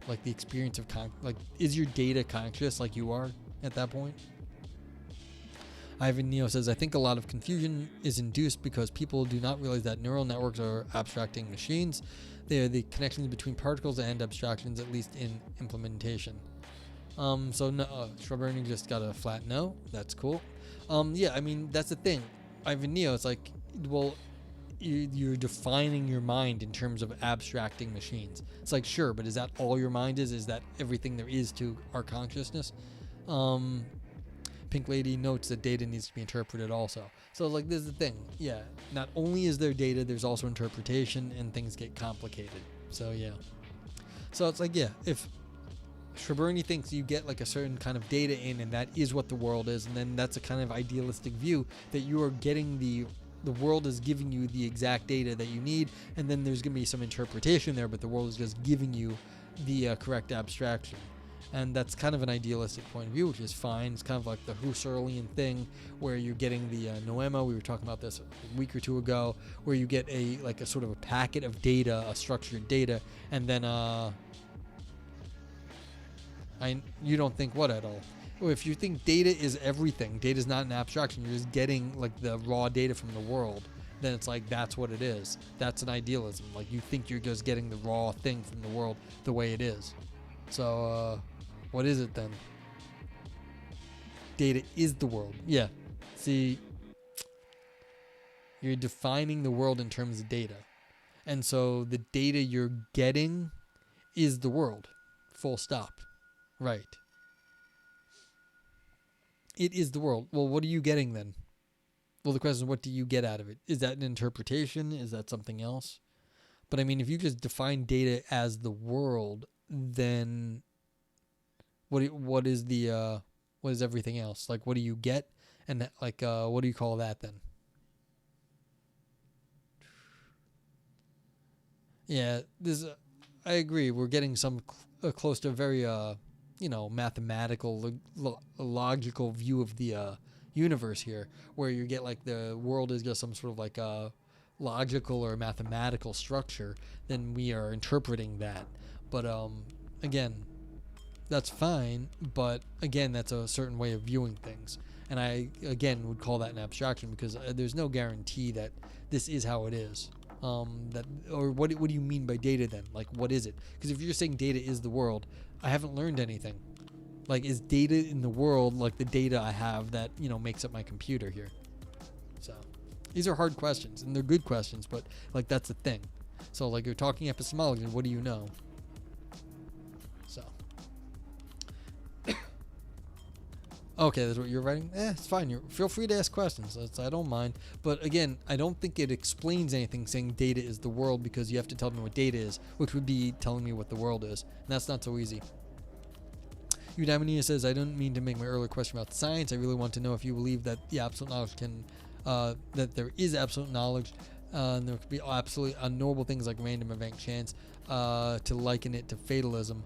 Like the experience of like, is your data conscious like you are at that point? Ivan Neo says, I think a lot of confusion is induced because people do not realize that neural networks are abstracting machines. They are the connections between particles and abstractions, at least in implementation. So no, Shrubberny just got a flat no. That's cool. Yeah, I mean, that's the thing. Ivan Neo, it's like, well, you're defining your mind in terms of abstracting machines. It's like, sure, but is that all your mind is? Is that everything there is to our consciousness? Pink Lady notes that data needs to be interpreted also. So like, this is the thing. Yeah, not only is there data, there's also interpretation, and things get complicated. So yeah. So it's like, yeah, if Shrubberny thinks you get like a certain kind of data in, and that is what the world is, and then that's a kind of idealistic view that you are getting the world is giving you the exact data that you need, and then there's going to be some interpretation there, but the world is just giving you the correct abstraction. And that's kind of an idealistic point of view, which is fine. It's kind of like the Husserlian thing where you're getting the noema. We were talking about this a week or two ago, where you get a sort of a packet of data, a structured data, and then you don't think what at all? Well, if you think data is everything, data is not an abstraction, you're just getting like the raw data from the world, then it's like, that's what it is. That's an idealism. Like, you think you're just getting the raw thing from the world the way it is. So, what is it then? Data is the world. Yeah. See, you're defining the world in terms of data. And so the data you're getting is the world. Full stop. Right. It is the world. Well, what are you getting then? Well, the question is, what do you get out of it? Is that an interpretation? Is that something else? But I mean, if you just define data as the world, then what is everything else? Like, what do you get? And like, what do you call that then? Yeah, I agree. We're getting some close to a very, mathematical, logical view of the universe here, where you get like the world is just some sort of like a logical or mathematical structure. Then we are interpreting that. But again, that's fine. But again, that's a certain way of viewing things. And I, again, would call that an abstraction because there's no guarantee that this is how it is. What do you mean by data then? Like, what is it? Because if you're saying data is the world, I haven't learned anything. Like, is data in the world like the data I have that, makes up my computer here? So, these are hard questions, and they're good questions, but, like, that's the thing. So, like, you're talking epistemology, what do you know? So. Okay, that's what you're writing? It's fine. Feel free to ask questions. I don't mind. But, again, I don't think it explains anything saying data is the world because you have to tell me what data is, which would be telling me what the world is. And that's not so easy. Eudaimonia says, I don't mean to make my earlier question about science. I really want to know if you believe that the absolute knowledge that there is absolute knowledge, and there could be absolutely unknowable things like random event chance, to liken it to fatalism.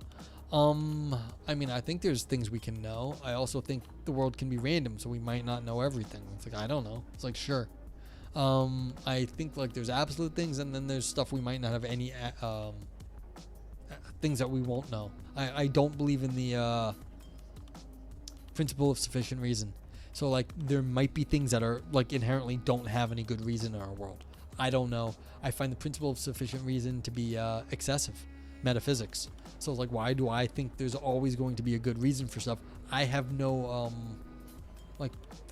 I mean, I think there's things we can know. I also think the world can be random, so we might not know everything. It's like, I don't know. It's like, sure. I think, like, there's absolute things, and then there's stuff we might not have any, things that we won't know. I don't believe in the principle of sufficient reason. So, like, there might be things that are, like, inherently don't have any good reason in our world. I don't know. I find the principle of sufficient reason to be excessive metaphysics. So, like, why do I think there's always going to be a good reason for stuff? I have no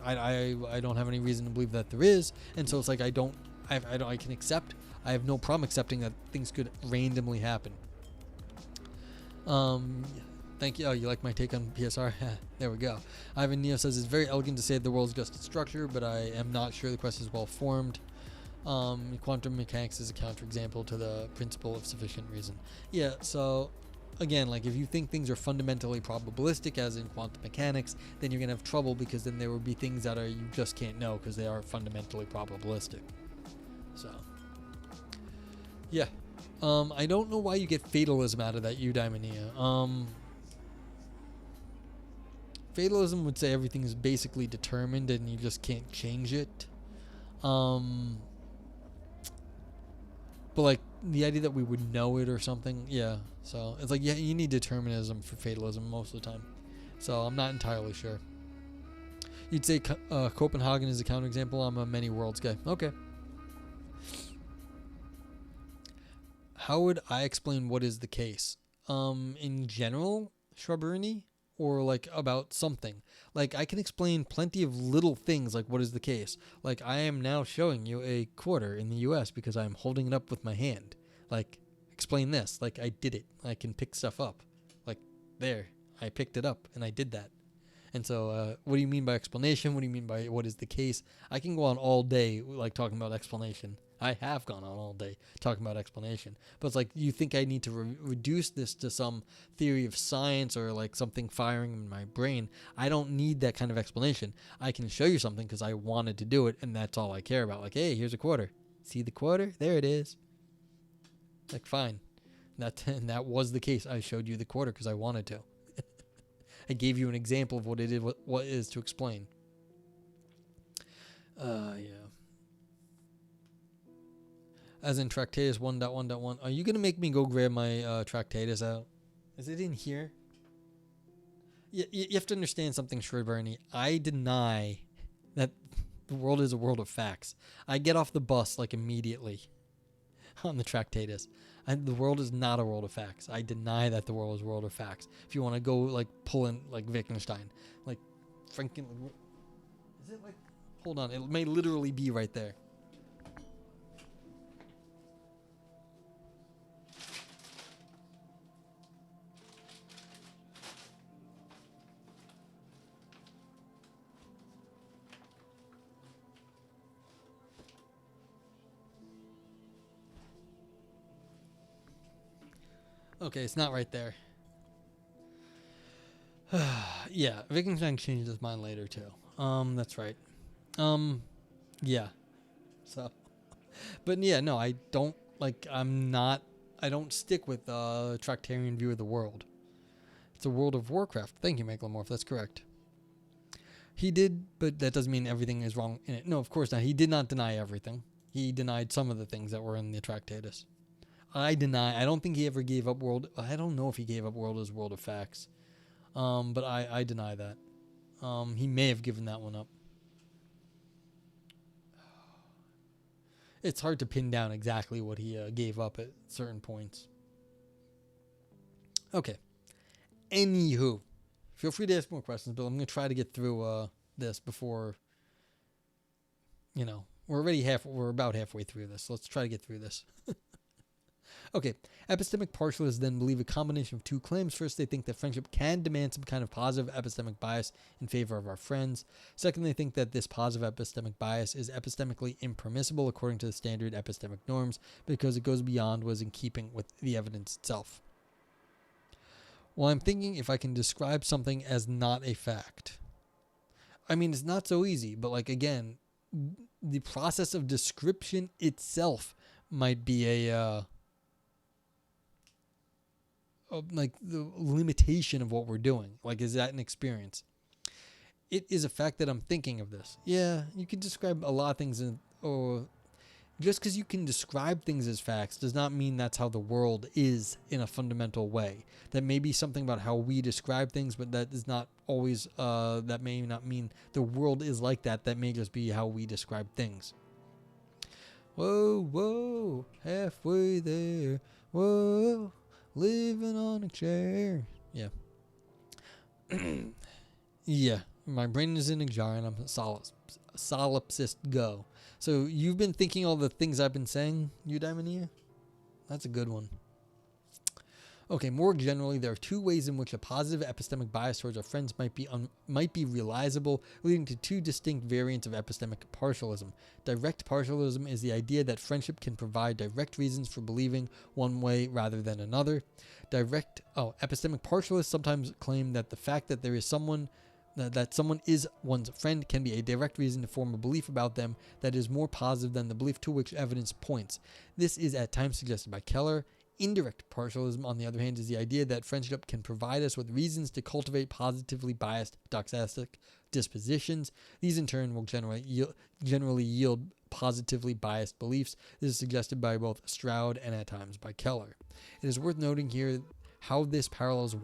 I don't have any reason to believe that there is, and so it's like I can accept. I have no problem accepting that things could randomly happen. Thank you. Oh, you like my take on PSR? There we go. Ivan Neo says it's very elegant to say the world is just a structure, but I am not sure the question is well formed. Quantum mechanics is a counterexample to the principle of sufficient reason. Yeah, so again, like, if you think things are fundamentally probabilistic, as in quantum mechanics, then you're going to have trouble because then there will be things that you just can't know because they are fundamentally probabilistic. So, yeah. I don't know why you get fatalism out of that eudaimonia. Fatalism would say everything is basically determined and you just can't change it. But, like, the idea that we would know it or something, yeah. So, it's like, yeah, you need determinism for fatalism most of the time. So, I'm not entirely sure. You'd say Copenhagen is a counterexample. I'm a many worlds guy. Okay. How would I explain what is the case? In general, shrubbery, or like about something. Like, I can explain plenty of little things like what is the case. Like, I am now showing you a quarter in the US because I'm holding it up with my hand. Like, explain this. Like, I did it. I can pick stuff up. Like, there. I picked it up and I did that. And so, what do you mean by explanation? What do you mean by what is the case? I can go on all day, like, talking about explanation. I have gone on all day talking about explanation. But it's like, you think I need to reduce this to some theory of science or, like, something firing in my brain. I don't need that kind of explanation. I can show you something because I wanted to do it, and that's all I care about. Like, hey, here's a quarter. See the quarter? There it is. Like, fine. And that was the case. I showed you the quarter because I wanted to. I gave you an example of what it is, what is to explain. Yeah. As in Tractatus 1.1.1. Are you going to make me go grab my Tractatus out? Is it in here? You have to understand something, Shrewberry. I deny that the world is a world of facts. I get off the bus, like, immediately on the Tractatus. The world is not a world of facts. I deny that the world is a world of facts. If you want to go, like, pull in, like, Wittgenstein. Like, Franken... Is it, like... Hold on. It may literally be right there. Okay, it's not right there. Yeah, Wittgenstein changed his mind later too. That's right. Yeah. So, but yeah, no, I don't I don't stick with the Tractarian view of the world. It's a World of Warcraft. Thank you, Megalomorph. That's correct. He did, but that doesn't mean everything is wrong in it. No, of course not. He did not deny everything. He denied some of the things that were in the Tractatus. I don't think he ever gave up world. I don't know if he gave up world as world of facts. But I deny that. He may have given that one up. It's hard to pin down exactly what he gave up at certain points. Okay. Anywho, feel free to ask more questions, but I'm going to try to get through this before, we're about halfway through this. So let's try to get through this. Okay, epistemic partialists then believe a combination of two claims. First, they think that friendship can demand some kind of positive epistemic bias in favor of our friends. Second, they think that this positive epistemic bias is epistemically impermissible according to the standard epistemic norms because it goes beyond what is in keeping with the evidence itself. Well, I'm thinking if I can describe something as not a fact. I mean, it's not so easy, but again, the process of description itself might be the limitation of what we're doing. Is that an experience? It is a fact that I'm thinking of this. Yeah, you can describe a lot of things, just because you can describe things as facts does not mean that's how the world is in a fundamental way. That may be something about how we describe things, but that is not always, that may not mean the world is like that. That may just be how we describe things. Whoa, halfway there. Whoa. Living on a chair. Yeah. Yeah. My brain is in a jar and I'm a solipsist go. So you've been thinking all the things I've been saying, Eudaimonia? That's a good one. Okay, more generally, there are two ways in which a positive epistemic bias towards our friends might be realizable, leading to two distinct variants of epistemic partialism. Direct partialism is the idea that friendship can provide direct reasons for believing one way rather than another. Epistemic partialists sometimes claim that the fact that there is someone is one's friend can be a direct reason to form a belief about them that is more positive than the belief to which evidence points. This is at times suggested by Keller. Indirect partialism, on the other hand, is the idea that friendship can provide us with reasons to cultivate positively biased doxastic dispositions. These, in turn, will generally yield positively biased beliefs. This is suggested by both Stroud and, at times, by Keller. It is worth noting here how this parallels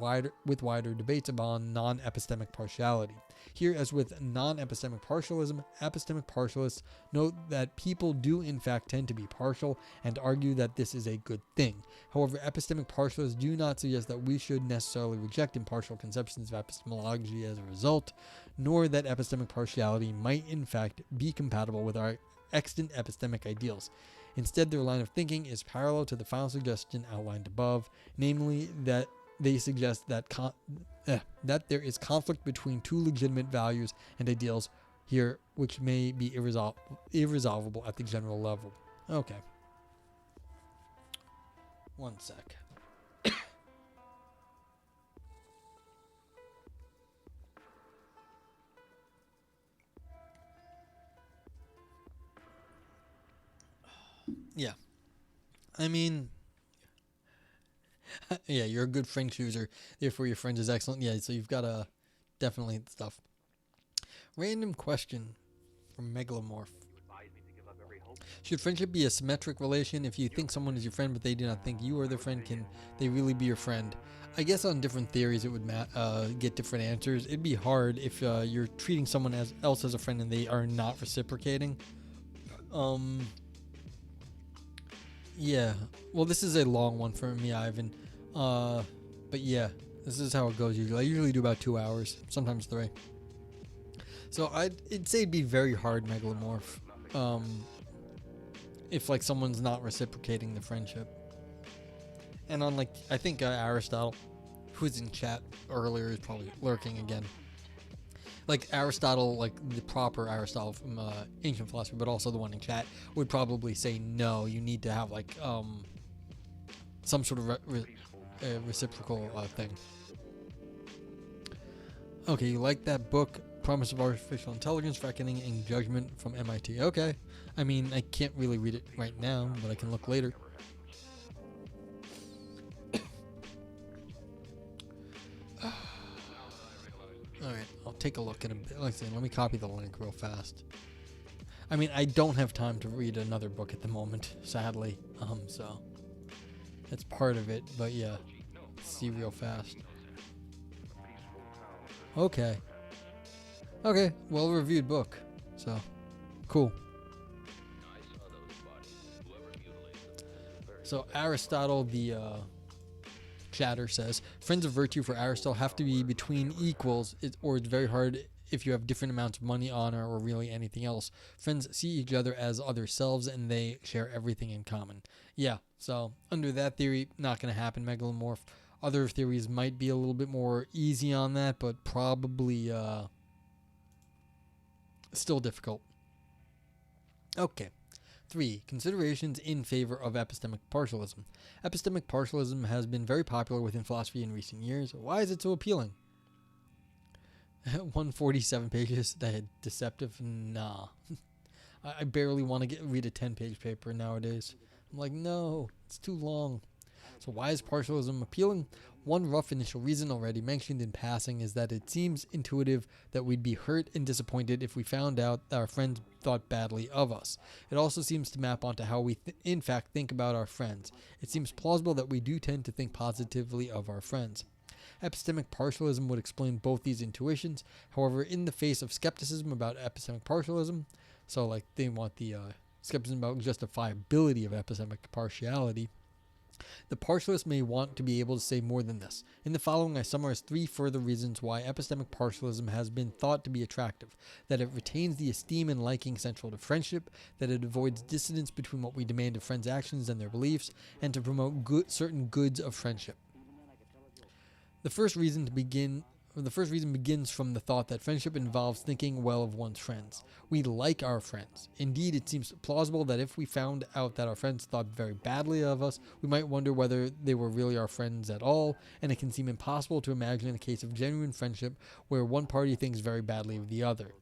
with wider debates upon non-epistemic partiality. Here, as with non-epistemic partialism, epistemic partialists note that people do in fact tend to be partial and argue that this is a good thing. However, epistemic partialists do not suggest that we should necessarily reject impartial conceptions of epistemology as a result, nor that epistemic partiality might in fact be compatible with our extant epistemic ideals. Instead, their line of thinking is parallel to the final suggestion outlined above, namely that they suggest that there is conflict between two legitimate values and ideals here, which may be irresolvable at the general level. Okay. One sec. Yeah. I mean, yeah, you're a good friend chooser. Therefore, your friend is excellent. Yeah, so you've got definitely stuff. Random question from Megalomorph. Should friendship be a symmetric relation? If you think someone is your friend, but they do not think you are their friend, can they really be your friend? I guess on different theories, it would get different answers. It'd be hard if you're treating someone else as a friend and they are not reciprocating. Yeah. Well, this is a long one for me, Ivan. But yeah, this is how it goes usually. I usually do about 2 hours, sometimes 3. So I'd say it'd be very hard, Megalomorph, if someone's not reciprocating the friendship. And on I think Aristotle, who's in chat earlier, is probably lurking again. Aristotle, the proper Aristotle from ancient philosophy, but also the one in chat, would probably say no, you need to have some sort of reciprocal thing. Okay, you like that book, Promise of Artificial Intelligence, Reckoning and Judgment from MIT. Okay. I mean, I can't really read it right now, but I can look later. Alright, I'll take a look at it. Like I said, let me copy the link real fast. I mean, I don't have time to read another book at the moment, sadly. So that's part of it, but yeah. Let's see real fast. Okay. Okay, well-reviewed book. So, cool. So Aristotle, the chatter says, friends of virtue for Aristotle have to be between equals, or it's very hard if you have different amounts of money, honor, or really anything else. Friends see each other as other selves, and they share everything in common. Yeah, so under that theory, not going to happen, Megalomorph. Other theories might be a little bit more easy on that, but probably still difficult. Okay. 3. Considerations in favor of epistemic partialism. Epistemic partialism has been very popular within philosophy in recent years. Why is it so appealing? 147 pages? That deceptive? Nah. I barely want to read a 10-page paper nowadays. I'm like, no, it's too long. So why is partialism appealing? One rough initial reason already mentioned in passing is that it seems intuitive that we'd be hurt and disappointed if we found out that our friends thought badly of us. It also seems to map onto how we in fact think about our friends. It seems plausible that we do tend to think positively of our friends. Epistemic partialism would explain both these intuitions. However, in the face of skepticism about epistemic partialism, so like they want the skepticism about justifiability of epistemic partiality, the partialist may want to be able to say more than this. In the following, I summarize 3 further reasons why epistemic partialism has been thought to be attractive: that it retains the esteem and liking central to friendship, that it avoids dissonance between what we demand of friends' actions and their beliefs, and to promote certain goods of friendship. The first reason begins from the thought that friendship involves thinking well of one's friends. We like our friends. Indeed, it seems plausible that if we found out that our friends thought very badly of us, we might wonder whether they were really our friends at all, and it can seem impossible to imagine a case of genuine friendship where one party thinks very badly of the other.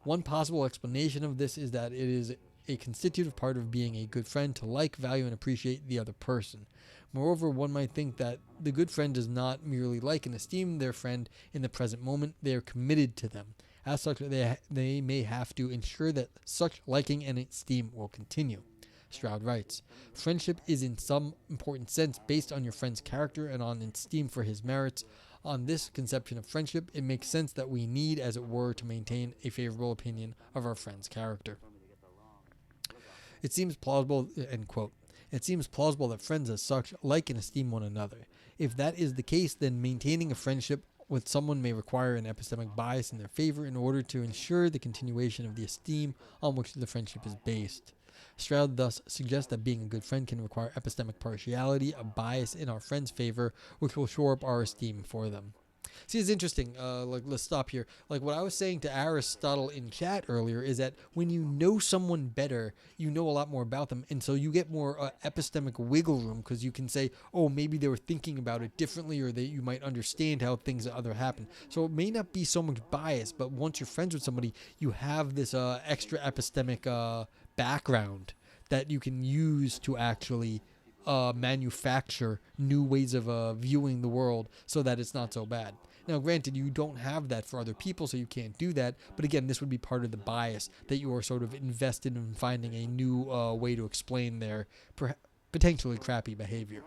One possible explanation of this is that it is a constitutive part of being a good friend to like, value, and appreciate the other person. Moreover, one might think that the good friend does not merely like and esteem their friend in the present moment, they are committed to them. As such, they may have to ensure that such liking and esteem will continue. Stroud writes, friendship is in some important sense based on your friend's character and on esteem for his merits. On this conception of friendship, it makes sense that we need, as it were, to maintain a favorable opinion of our friend's character. It seems plausible, end quote. It seems plausible that friends as such like and esteem one another. If that is the case, then maintaining a friendship with someone may require an epistemic bias in their favor in order to ensure the continuation of the esteem on which the friendship is based. Stroud thus suggests that being a good friend can require epistemic partiality, a bias in our friend's favor, which will shore up our esteem for them. See, it's interesting. Let's stop here. Like what I was saying to Aristotle in chat earlier is that when you know someone better, you know a lot more about them, and so you get more epistemic wiggle room because you can say, oh, maybe they were thinking about it differently, or that you might understand how things other happen. So it may not be so much bias, but once you're friends with somebody, you have this extra epistemic background that you can use to actually manufacture new ways of viewing the world so that it's not so bad. Now, granted, you don't have that for other people, so you can't do that. But again, this would be part of the bias that you are sort of invested in finding a new way to explain their potentially crappy behavior.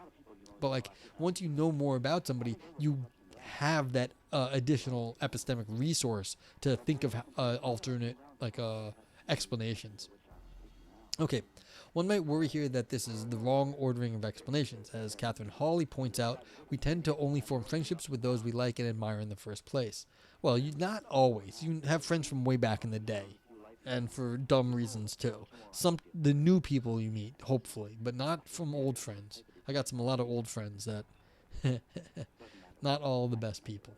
But like once you know more about somebody, you have that additional epistemic resource to think of alternate explanations. Okay, one might worry here that this is the wrong ordering of explanations. As Catherine Hawley points out, we tend to only form friendships with those we like and admire in the first place. Well, not always. You have friends from way back in the day, and for dumb reasons too. The new people you meet, hopefully, but not from old friends. I got a lot of old friends that not all the best people.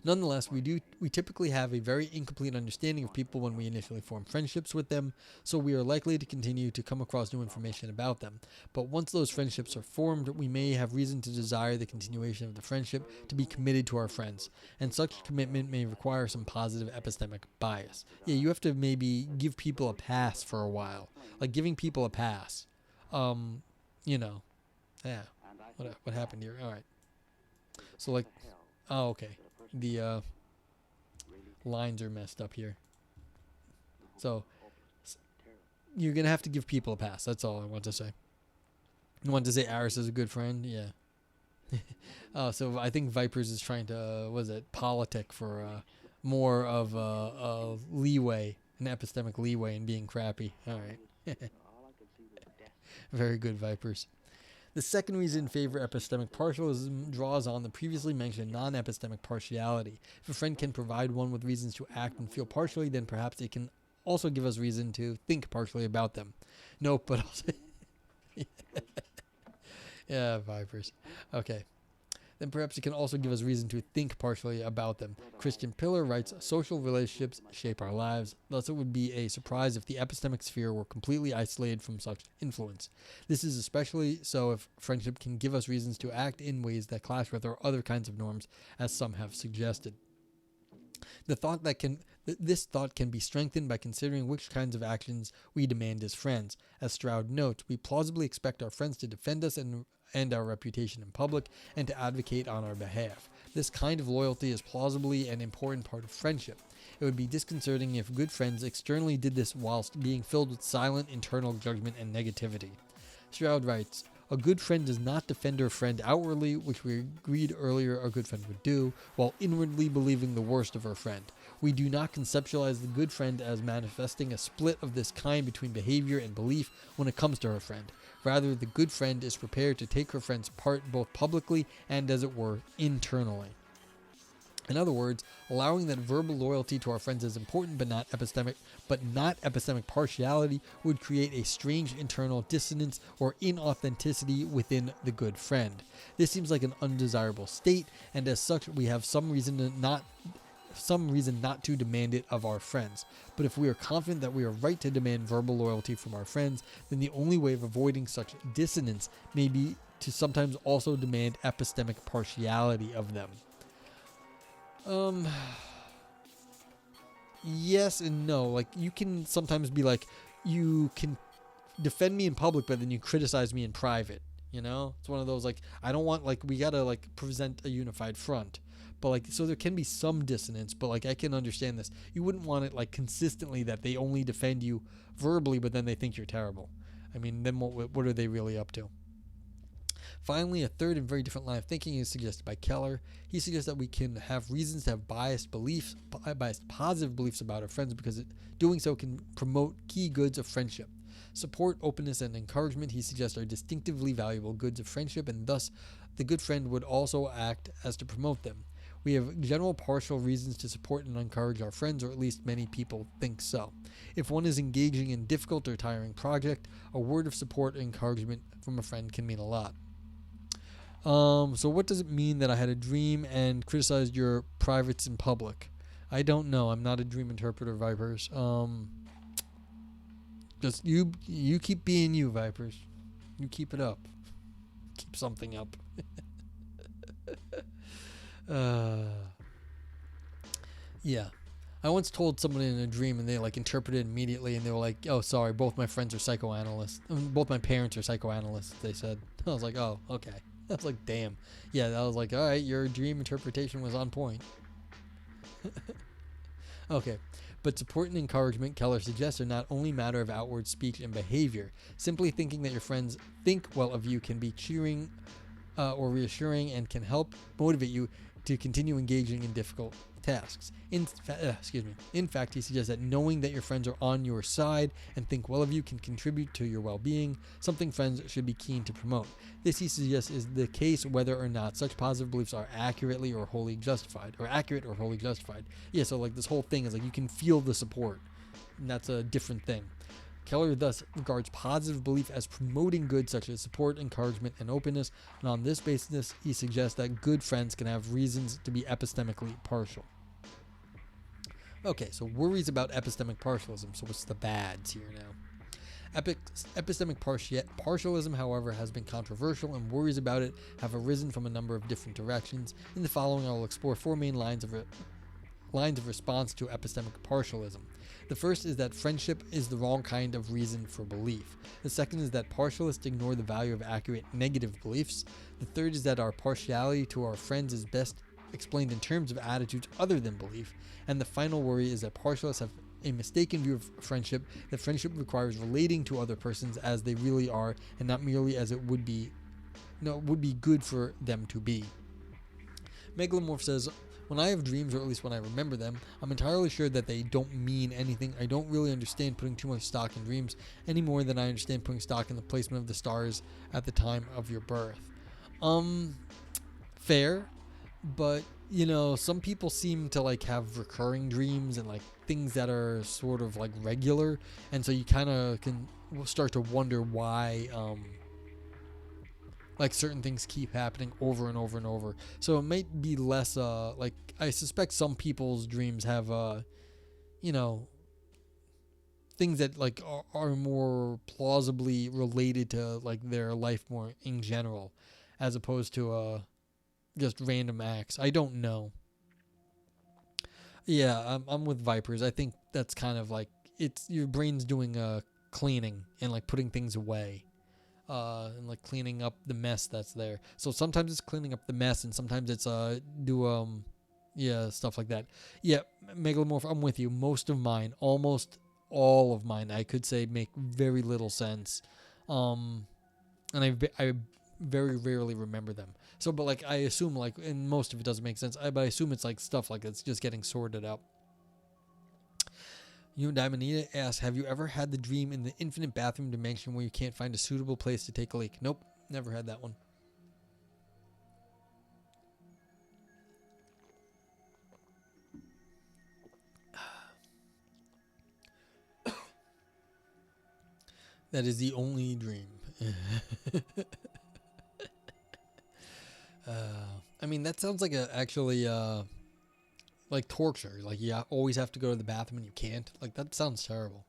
Nonetheless, we typically have a very incomplete understanding of people when we initially form friendships with them, so we are likely to continue to come across new information about them. But once those friendships are formed, we may have reason to desire the continuation of the friendship, to be committed to our friends, and such commitment may require some positive epistemic bias. Yeah, you have to maybe give people a pass for a while. Like giving people a pass. Yeah. What happened here? All right. So okay. The lines are messed up here. So you're going to have to give people a pass. That's all I want to say. You want to say Aris is a good friend? Yeah. So I think Vipers is trying to, politic for more of a leeway, an epistemic leeway in being crappy. All right. Very good, Vipers. The second reason in favor of epistemic partialism draws on the previously mentioned non-epistemic partiality. If a friend can provide one with reasons to act and feel partially, then perhaps they can also give us reason to think partially about them. Nope, but also... yeah, Vipers. Okay. Then perhaps it can also give us reason to think partially about them. Christian Pillar writes, social relationships shape our lives, thus it would be a surprise if the epistemic sphere were completely isolated from such influence. This is especially so if friendship can give us reasons to act in ways that clash with our other kinds of norms, as some have suggested. This thought can be strengthened by considering which kinds of actions we demand as friends. As Stroud notes, we plausibly expect our friends to defend us and our reputation in public, and to advocate on our behalf. This kind of loyalty is plausibly an important part of friendship. It would be disconcerting if good friends externally did this whilst being filled with silent internal judgment and negativity. Stroud writes, a good friend does not defend her friend outwardly, which we agreed earlier a good friend would do, while inwardly believing the worst of her friend. We do not conceptualize the good friend as manifesting a split of this kind between behavior and belief when it comes to her friend. Rather, the good friend is prepared to take her friend's part both publicly and, as it were, internally. In other words, allowing that verbal loyalty to our friends is important but not epistemic partiality would create a strange internal dissonance or inauthenticity within the good friend. This seems like an undesirable state, and as such we have some reason not to demand it of our friends. But if we are confident that we are right to demand verbal loyalty from our friends, then the only way of avoiding such dissonance may be to sometimes also demand epistemic partiality of them. Yes and no. Like, you can sometimes be like, you can defend me in public, but then you criticize me in private. You know? It's one of those, like, I don't want, like, we gotta, like, present a unified front. But, like, so there can be some dissonance, but, like, I can understand this. You wouldn't want it, like, consistently that they only defend you verbally, but then they think you're terrible. I mean, then what are they really up to? Finally, a third and very different line of thinking is suggested by Keller. He suggests that we can have reasons to have biased positive beliefs about our friends because doing so can promote key goods of friendship. Support, openness, and encouragement, he suggests, are distinctively valuable goods of friendship, and thus the good friend would also act as to promote them. We have general partial reasons to support and encourage our friends, or at least many people think so. If one is engaging in a difficult or tiring project, a word of support or encouragement from a friend can mean a lot. So what does it mean that I had a dream and criticized your privates in public? I don't know. I'm not a dream interpreter, Vipers. Just you keep being you, Vipers. You keep it up. Keep something up. Yeah. I once told someone in a dream and they like interpreted it immediately and they were like, oh, sorry, both my friends are psychoanalysts. Both my parents are psychoanalysts, they said. I was like, oh, okay. I was like, damn. Yeah, I was like, all right, your dream interpretation was on point. Okay. But support and encouragement, Keller suggests, are not only a matter of outward speech and behavior. Simply thinking that your friends think well of you can be cheering or reassuring and can help motivate you to continue engaging in difficult tasks. In fact, he suggests that knowing that your friends are on your side and think well of you can contribute to your well-being, something friends should be keen to promote. This, he suggests, is the case whether or not such positive beliefs are accurate or wholly justified. Yeah, so like this whole thing is like you can feel the support, and that's a different thing. Keller thus regards positive belief as promoting goods such as support, encouragement, and openness, and on this basis, he suggests that good friends can have reasons to be epistemically partial. Okay, so worries about epistemic partialism. So what's the bads here now? Epistemic partialism, however, has been controversial, and worries about it have arisen from a number of different directions. In the following, I will explore four main lines of response to epistemic partialism. The first is that friendship is the wrong kind of reason for belief. The second is that partialists ignore the value of accurate negative beliefs. The third is that our partiality to our friends is best explained in terms of attitudes other than belief. And the final worry is that partialists have a mistaken view of friendship, that friendship requires relating to other persons as they really are and not merely as it would be good for them to be. Megalomorph says, When I have dreams, or at least when I remember them, I'm entirely sure that they don't mean anything. I don't really understand putting too much stock in dreams any more than I understand putting stock in the placement of the stars at the time of your birth. Fair, but some people seem to like have recurring dreams and like things that are sort of like regular, and so you kind of can start to wonder why like certain things keep happening over and over and over. So it might be less like I suspect some people's dreams have things that like are more plausibly related to like their life more in general, as opposed to just random acts. I don't know. Yeah, I'm with Vipers. I think that's kind of like it's your brain's doing cleaning and like putting things away, and like cleaning up the mess that's there. So sometimes it's cleaning up the mess, and sometimes it's stuff like that. Yeah, Megalomorph, I'm with you. Most of mine, almost all of mine, I could say, make very little sense, and I very rarely remember them. So, but like I assume, like, and most of it doesn't make sense. But I assume it's like stuff like it's just getting sorted out. You and Diamondita asks, have you ever had the dream in the infinite bathroom dimension where you can't find a suitable place to take a leak? Nope, never had that one. That is the only dream. I mean, that sounds like like torture. Like you always have to go to the bathroom and you can't. Like that sounds terrible.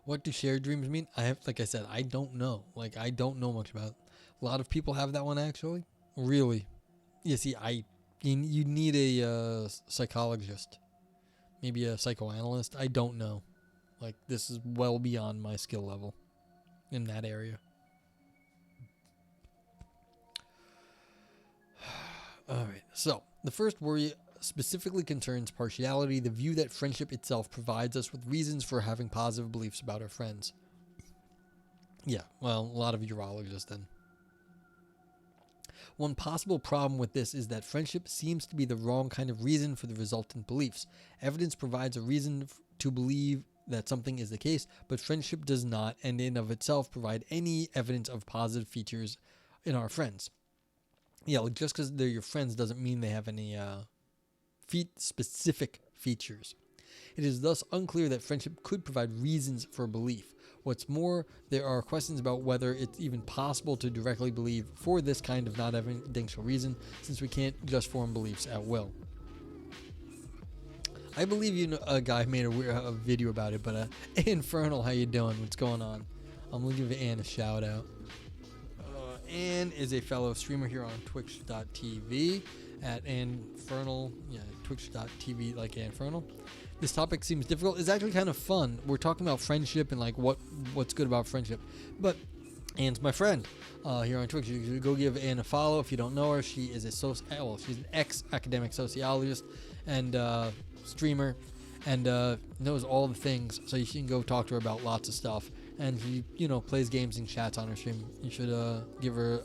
What do shared dreams mean? Like I said, I don't know. Like I don't know much about it. A lot of people have that one actually. Really? Yeah. See, you need a psychologist, maybe a psychoanalyst. I don't know. Like this is well beyond my skill level in that area. All right, so the first worry specifically concerns partiality, the view that friendship itself provides us with reasons for having positive beliefs about our friends. Yeah, well, a lot of urologists then. One possible problem with this is that friendship seems to be the wrong kind of reason for the resultant beliefs. Evidence provides a reason to believe that something is the case, but friendship does not, and in of itself provide any evidence of positive features in our friends. Yeah, like just because they're your friends doesn't mean they have any specific features. It is thus unclear that friendship could provide reasons for belief. What's more, there are questions about whether it's even possible to directly believe for this kind of not evidential reason, since we can't just form beliefs at will. I believe a guy made a video about it, but Infernal, how you doing? What's going on? I'm gonna give Ann a shout out. Ann is a fellow streamer here on twitch.tv at Infernal, twitch.tv like Infernal. This topic seems difficult. It's actually kind of fun. We're talking about friendship and like what's good about friendship. But Ann's my friend here on Twitch. You should go give Ann a follow if you don't know her. She is she's an ex-academic sociologist and streamer and knows all the things. So you can go talk to her about lots of stuff. And she, plays games and chats on her stream. You should give her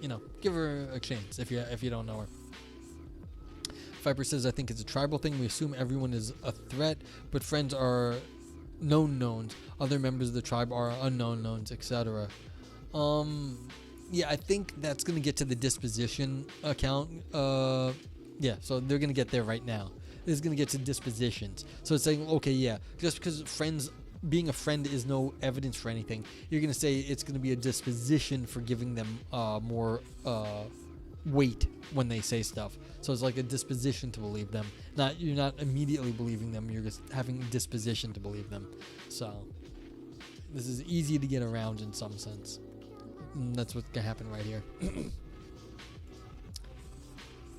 a chance if you don't know her. Viper says, I think it's a tribal thing. We assume everyone is a threat, but friends are known knowns. Other members of the tribe are unknown knowns, etc. I think that's going to get to the disposition account. So they're going to get there right now. This is going to get to dispositions. So it's saying, okay, yeah, just because being a friend is no evidence for anything, you're going to say it's going to be a disposition for giving them more weight when they say stuff. So it's like a disposition to believe them. You're not immediately believing them, you're just having a disposition to believe them. So this is easy to get around in some sense. And that's what's going to happen right here.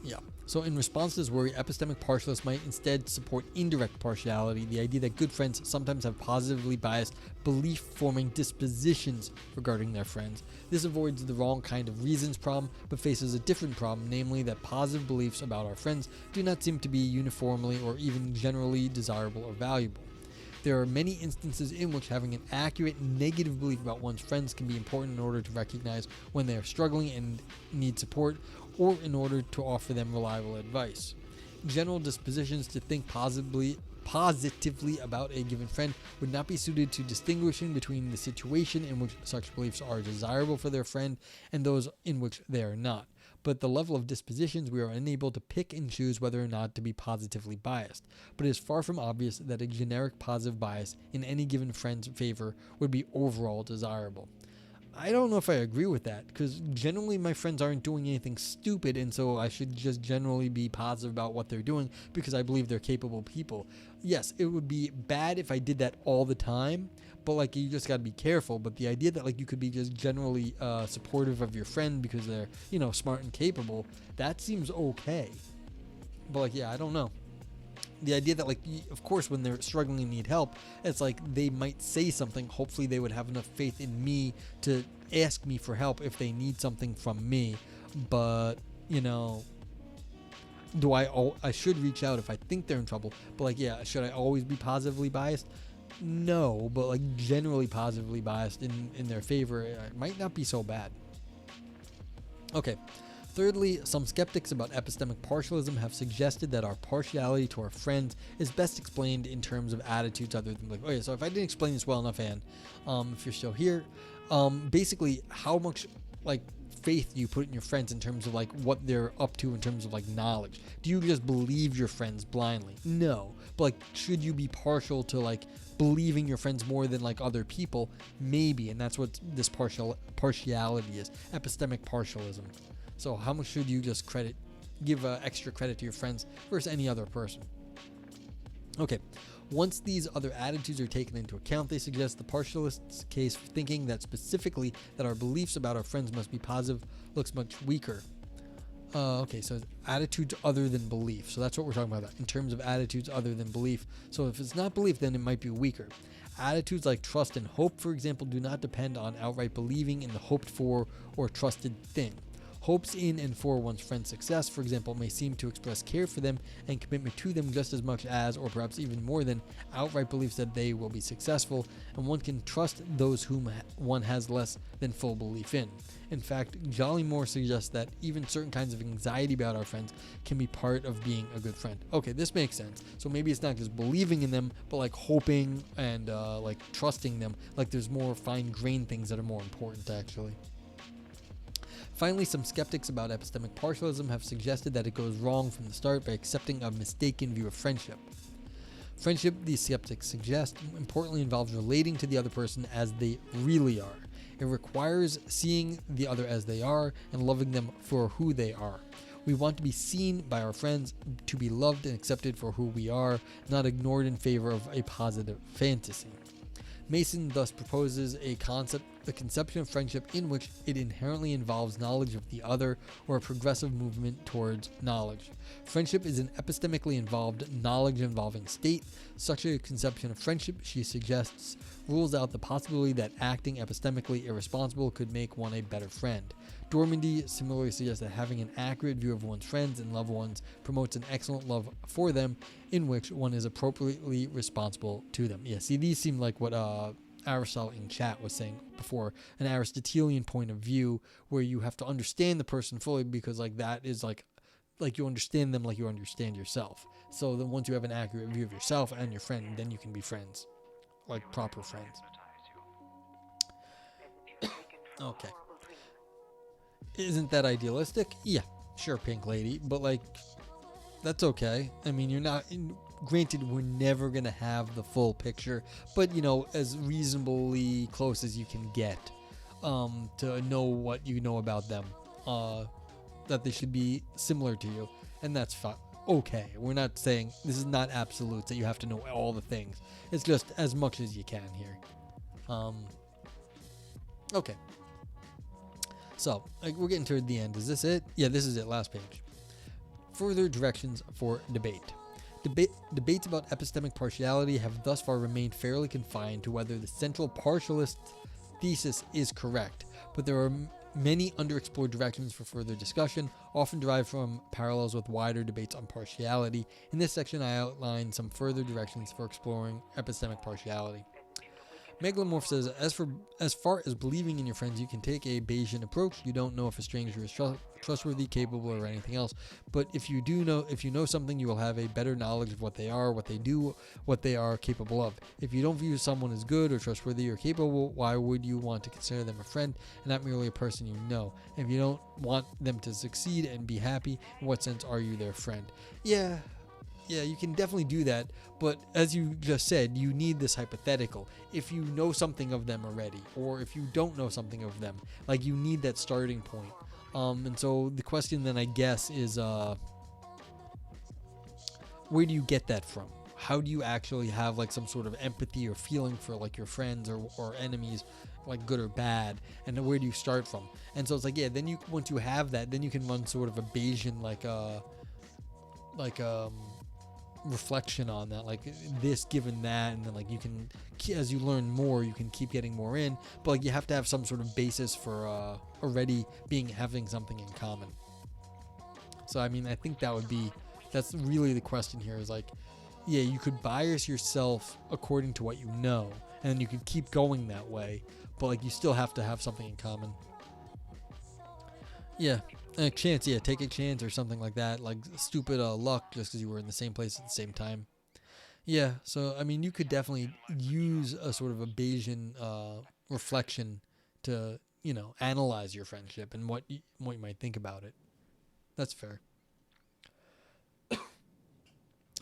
Yeah. So in response to this worry, epistemic partialists might instead support indirect partiality, the idea that good friends sometimes have positively biased belief-forming dispositions regarding their friends. This avoids the wrong kind of reasons problem, but faces a different problem, namely that positive beliefs about our friends do not seem to be uniformly or even generally desirable or valuable. There are many instances in which having an accurate negative belief about one's friends can be important in order to recognize when they are struggling and need support, or in order to offer them reliable advice. General dispositions to think positively about a given friend would not be suited to distinguishing between the situation in which such beliefs are desirable for their friend and those in which they are not. But at the level of dispositions, we are unable to pick and choose whether or not to be positively biased. But it is far from obvious that a generic positive bias in any given friend's favor would be overall desirable. I don't know if I agree with that, because generally my friends aren't doing anything stupid, and so I should just generally be positive about what they're doing because I believe they're capable people. Yes, it would be bad if I did that all the time, but like you just gotta be careful. But the idea that like you could be just generally supportive of your friend because they're, you know, smart and capable, that seems okay. But like, yeah, I don't know. The idea that like, of course, when they're struggling and need help, it's like they might say something. Hopefully they would have enough faith in me to ask me for help if they need something from me. But, you know, I should reach out if I think they're in trouble. But like, yeah, should I always be positively biased? No, but like generally positively biased in their favor, it might not be so bad. Okay. Thirdly, some skeptics about epistemic partialism have suggested that our partiality to our friends is best explained in terms of attitudes other than like, okay, so if I didn't explain this well enough, Anne, if you're still here, basically how much like faith do you put in your friends in terms of like what they're up to in terms of like knowledge? Do you just believe your friends blindly? No. But like, should you be partial to like believing your friends more than like other people? Maybe, and that's what this partiality is, epistemic partialism. So how much should you just give extra credit to your friends versus any other person? Okay, once these other attitudes are taken into account, they suggest the partialist's case for thinking that specifically that our beliefs about our friends must be positive looks much weaker. Okay, so attitudes other than belief. So that's what we're talking about in terms of attitudes other than belief. So if it's not belief, then it might be weaker. Attitudes like trust and hope, for example, do not depend on outright believing in the hoped for or trusted thing. Hopes in and for one's friend's success, for example, may seem to express care for them and commitment to them just as much as, or perhaps even more than, outright beliefs that they will be successful, and one can trust those whom one has less than full belief in. In fact, Jolly Moore suggests that even certain kinds of anxiety about our friends can be part of being a good friend. Okay, this makes sense. So maybe it's not just believing in them, but like hoping and like trusting them. Like there's more fine-grained things that are more important, actually. Finally, some skeptics about epistemic partialism have suggested that it goes wrong from the start by accepting a mistaken view of friendship. Friendship, these skeptics suggest, importantly involves relating to the other person as they really are. It requires seeing the other as they are and loving them for who they are. We want to be seen by our friends, to be loved and accepted for who we are, not ignored in favor of a positive fantasy. Mason thus proposes the conception of friendship in which it inherently involves knowledge of the other or a progressive movement towards knowledge. Friendship is an epistemically involved, knowledge-involving state. Such a conception of friendship, she suggests, rules out the possibility that acting epistemically irresponsible could make one a better friend. Dormandy similarly suggests that having an accurate view of one's friends and loved ones promotes an excellent love for them in which one is appropriately responsible to them. Yeah, see, these seem like what Aristotle in chat was saying before, an Aristotelian point of view where you have to understand the person fully because like that is like you understand them like you understand yourself. So then once you have an accurate view of yourself and your friend, then you can be friends, like proper friends. Okay. Isn't that idealistic? Yeah, sure, Pink Lady, but like that's okay. I mean, you're not granted, we're never gonna have the full picture, but you know, as reasonably close as you can get to know what you know about them, that they should be similar to you, and that's fine. Okay, we're not saying this is not absolutes that you have to know all the things. It's just as much as you can here. Okay. So, we're getting toward the end. Is this it? Yeah, this is it. Last page. Further directions for debate. Debates about epistemic partiality have thus far remained fairly confined to whether the central partialist thesis is correct, but there are many underexplored directions for further discussion, often derived from parallels with wider debates on partiality. In this section, I outline some further directions for exploring epistemic partiality. Megalomorph says, as far as believing in your friends, you can take a Bayesian approach. You don't know if a stranger is trustworthy, capable, or anything else. But if you know something, you will have a better knowledge of what they are, what they do, what they are capable of. If you don't view someone as good or trustworthy or capable, why would you want to consider them a friend and not merely a person you know? If you don't want them to succeed and be happy, in what sense are you their friend? Yeah, you can definitely do that, but as you just said, you need this hypothetical. If you know something of them already, or if you don't know something of them, like you need that starting point. And so the question then, I guess, is where do you get that from? How do you actually have like some sort of empathy or feeling for like your friends or enemies, like good or bad, and then where do you start from? And so it's like, yeah, then you, once you have that, then you can run sort of a Bayesian reflection on that, like this given that, and then like you can, as you learn more, you can keep getting more in, but like you have to have some sort of basis for already having something in common. So I mean, I think that's really the question here, is like, yeah, you could bias yourself according to what you know, and then you could keep going that way, but like you still have to have something in common. Yeah, a chance, yeah, take a chance or something like that, like stupid luck just because you were in the same place at the same time. Yeah, so I mean, you could definitely use a sort of a Bayesian reflection to, analyze your friendship and what you might think about it. That's fair.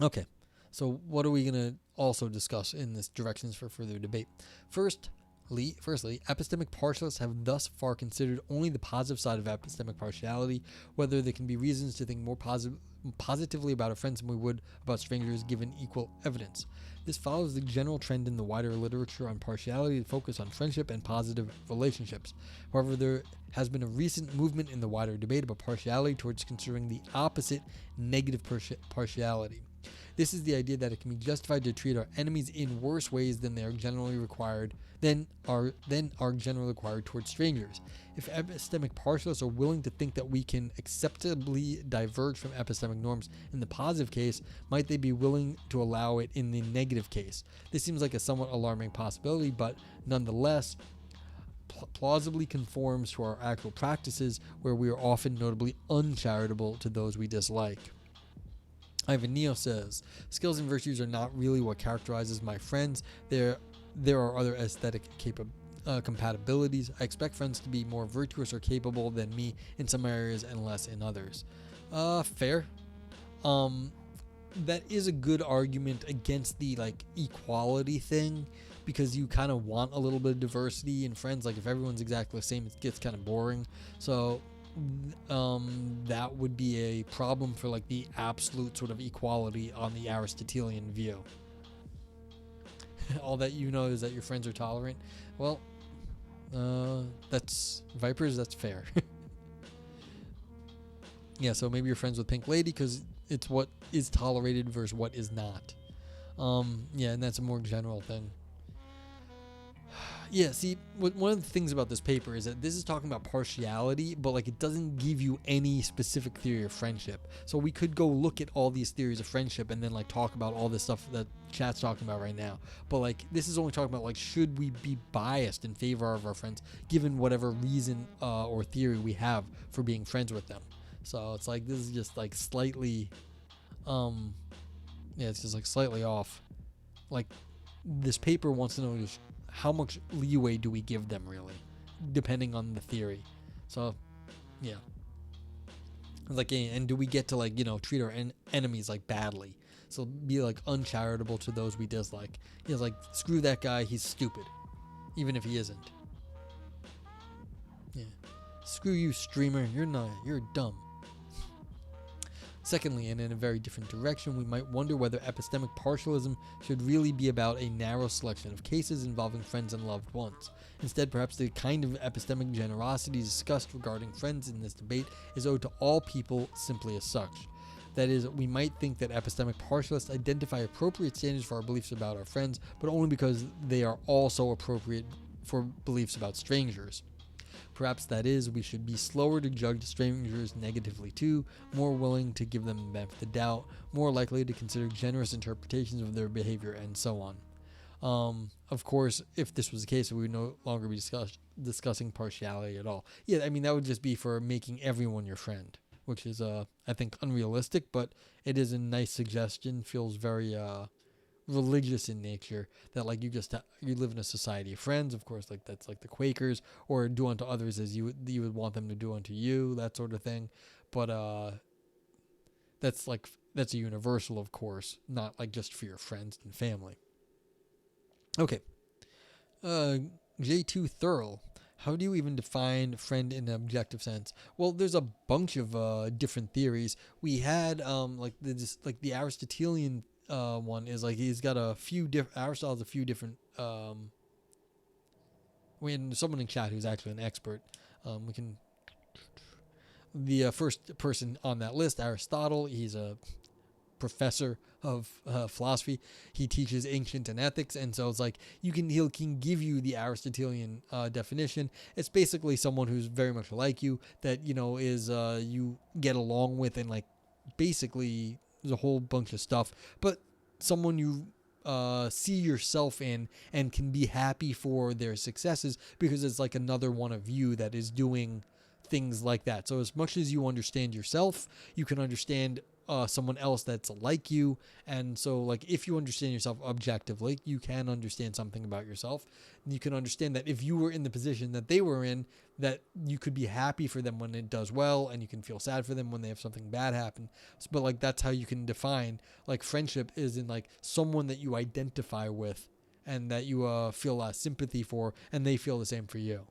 Okay, so what are we going to also discuss in this directions for further debate? Firstly, epistemic partialists have thus far considered only the positive side of epistemic partiality, whether there can be reasons to think more positively about our friends than we would about strangers given equal evidence. This follows the general trend in the wider literature on partiality to focus on friendship and positive relationships. However, there has been a recent movement in the wider debate about partiality towards considering the opposite, negative partiality. This is the idea that it can be justified to treat our enemies in worse ways than are generally required towards strangers. If epistemic partialists are willing to think that we can acceptably diverge from epistemic norms in the positive case, might they be willing to allow it in the negative case? This seems like a somewhat alarming possibility, but nonetheless plausibly conforms to our actual practices, where we are often notably uncharitable to those we dislike. Ivan Neo says, skills and virtues are not really what characterizes my friends. There are other aesthetic compatibilities. I expect friends to be more virtuous or capable than me in some areas and less in others. Fair. That is a good argument against the like equality thing, because you kind of want a little bit of diversity in friends. Like if everyone's exactly the same, it gets kind of boring. So that would be a problem for like the absolute sort of equality on the Aristotelian view. All that you know is that your friends are tolerant. Well, that's Vipers, that's fair. Yeah, so maybe you're friends with Pink Lady because it's what is tolerated versus what is not. Yeah, and that's a more general thing. Yeah, see, one of the things about this paper is that this is talking about partiality, but like it doesn't give you any specific theory of friendship. So we could go look at all these theories of friendship and then like talk about all this stuff that chat's talking about right now. But like this is only talking about like, should we be biased in favor of our friends given whatever reason or theory we have for being friends with them. So it's like this is just like slightly it's just like slightly off. Like this paper wants to know just how much leeway do we give them, really, depending on the theory. So, yeah. Like, and do we get to, like, treat our enemies, like, badly? So, be, like, uncharitable to those we dislike. It's like, screw that guy, he's stupid. Even if he isn't. Yeah. Screw you, streamer, you're dumb. Secondly, and in a very different direction, we might wonder whether epistemic partialism should really be about a narrow selection of cases involving friends and loved ones. Instead, perhaps the kind of epistemic generosity discussed regarding friends in this debate is owed to all people simply as such. That is, we might think that epistemic partialists identify appropriate standards for our beliefs about our friends, but only because they are also appropriate for beliefs about strangers. Perhaps that is, we should be slower to judge strangers negatively too, more willing to give them the benefit of the doubt, more likely to consider generous interpretations of their behavior, and so on. Of course, if this was the case, we would no longer be discussing partiality at all. Yeah, I mean, that would just be for making everyone your friend, which is, I think, unrealistic, but it is a nice suggestion. Feels very religious in nature, that like you live in a society of friends. Of course, like that's like the Quakers, or do unto others as you would want them to do unto you, that sort of thing. But that's a universal, of course, not like just for your friends and family. Okay. J2 Thurl. How do you even define friend in an objective sense? Well, there's a bunch of different theories. We had the Aristotelian one is like he's got a few different. Aristotle has a few different. We had someone in chat who's actually an expert. We can. The first person on that list, Aristotle. He's a professor of philosophy. He teaches ancient and ethics, and so it's like he can give you the Aristotelian definition. It's basically someone who's very much like you, that is you get along with, and like basically there's a whole bunch of stuff, but someone you see yourself in and can be happy for their successes, because it's like another one of you that is doing things like that. So as much as you understand yourself, you can understand someone else that's like you. And so like if you understand yourself objectively, you can understand something about yourself. You can understand that if you were in the position that they were in, that you could be happy for them when it does well, and you can feel sad for them when they have something bad happen. But like that's how you can define like friendship, is in like someone that you identify with and that you feel sympathy for, and they feel the same for you.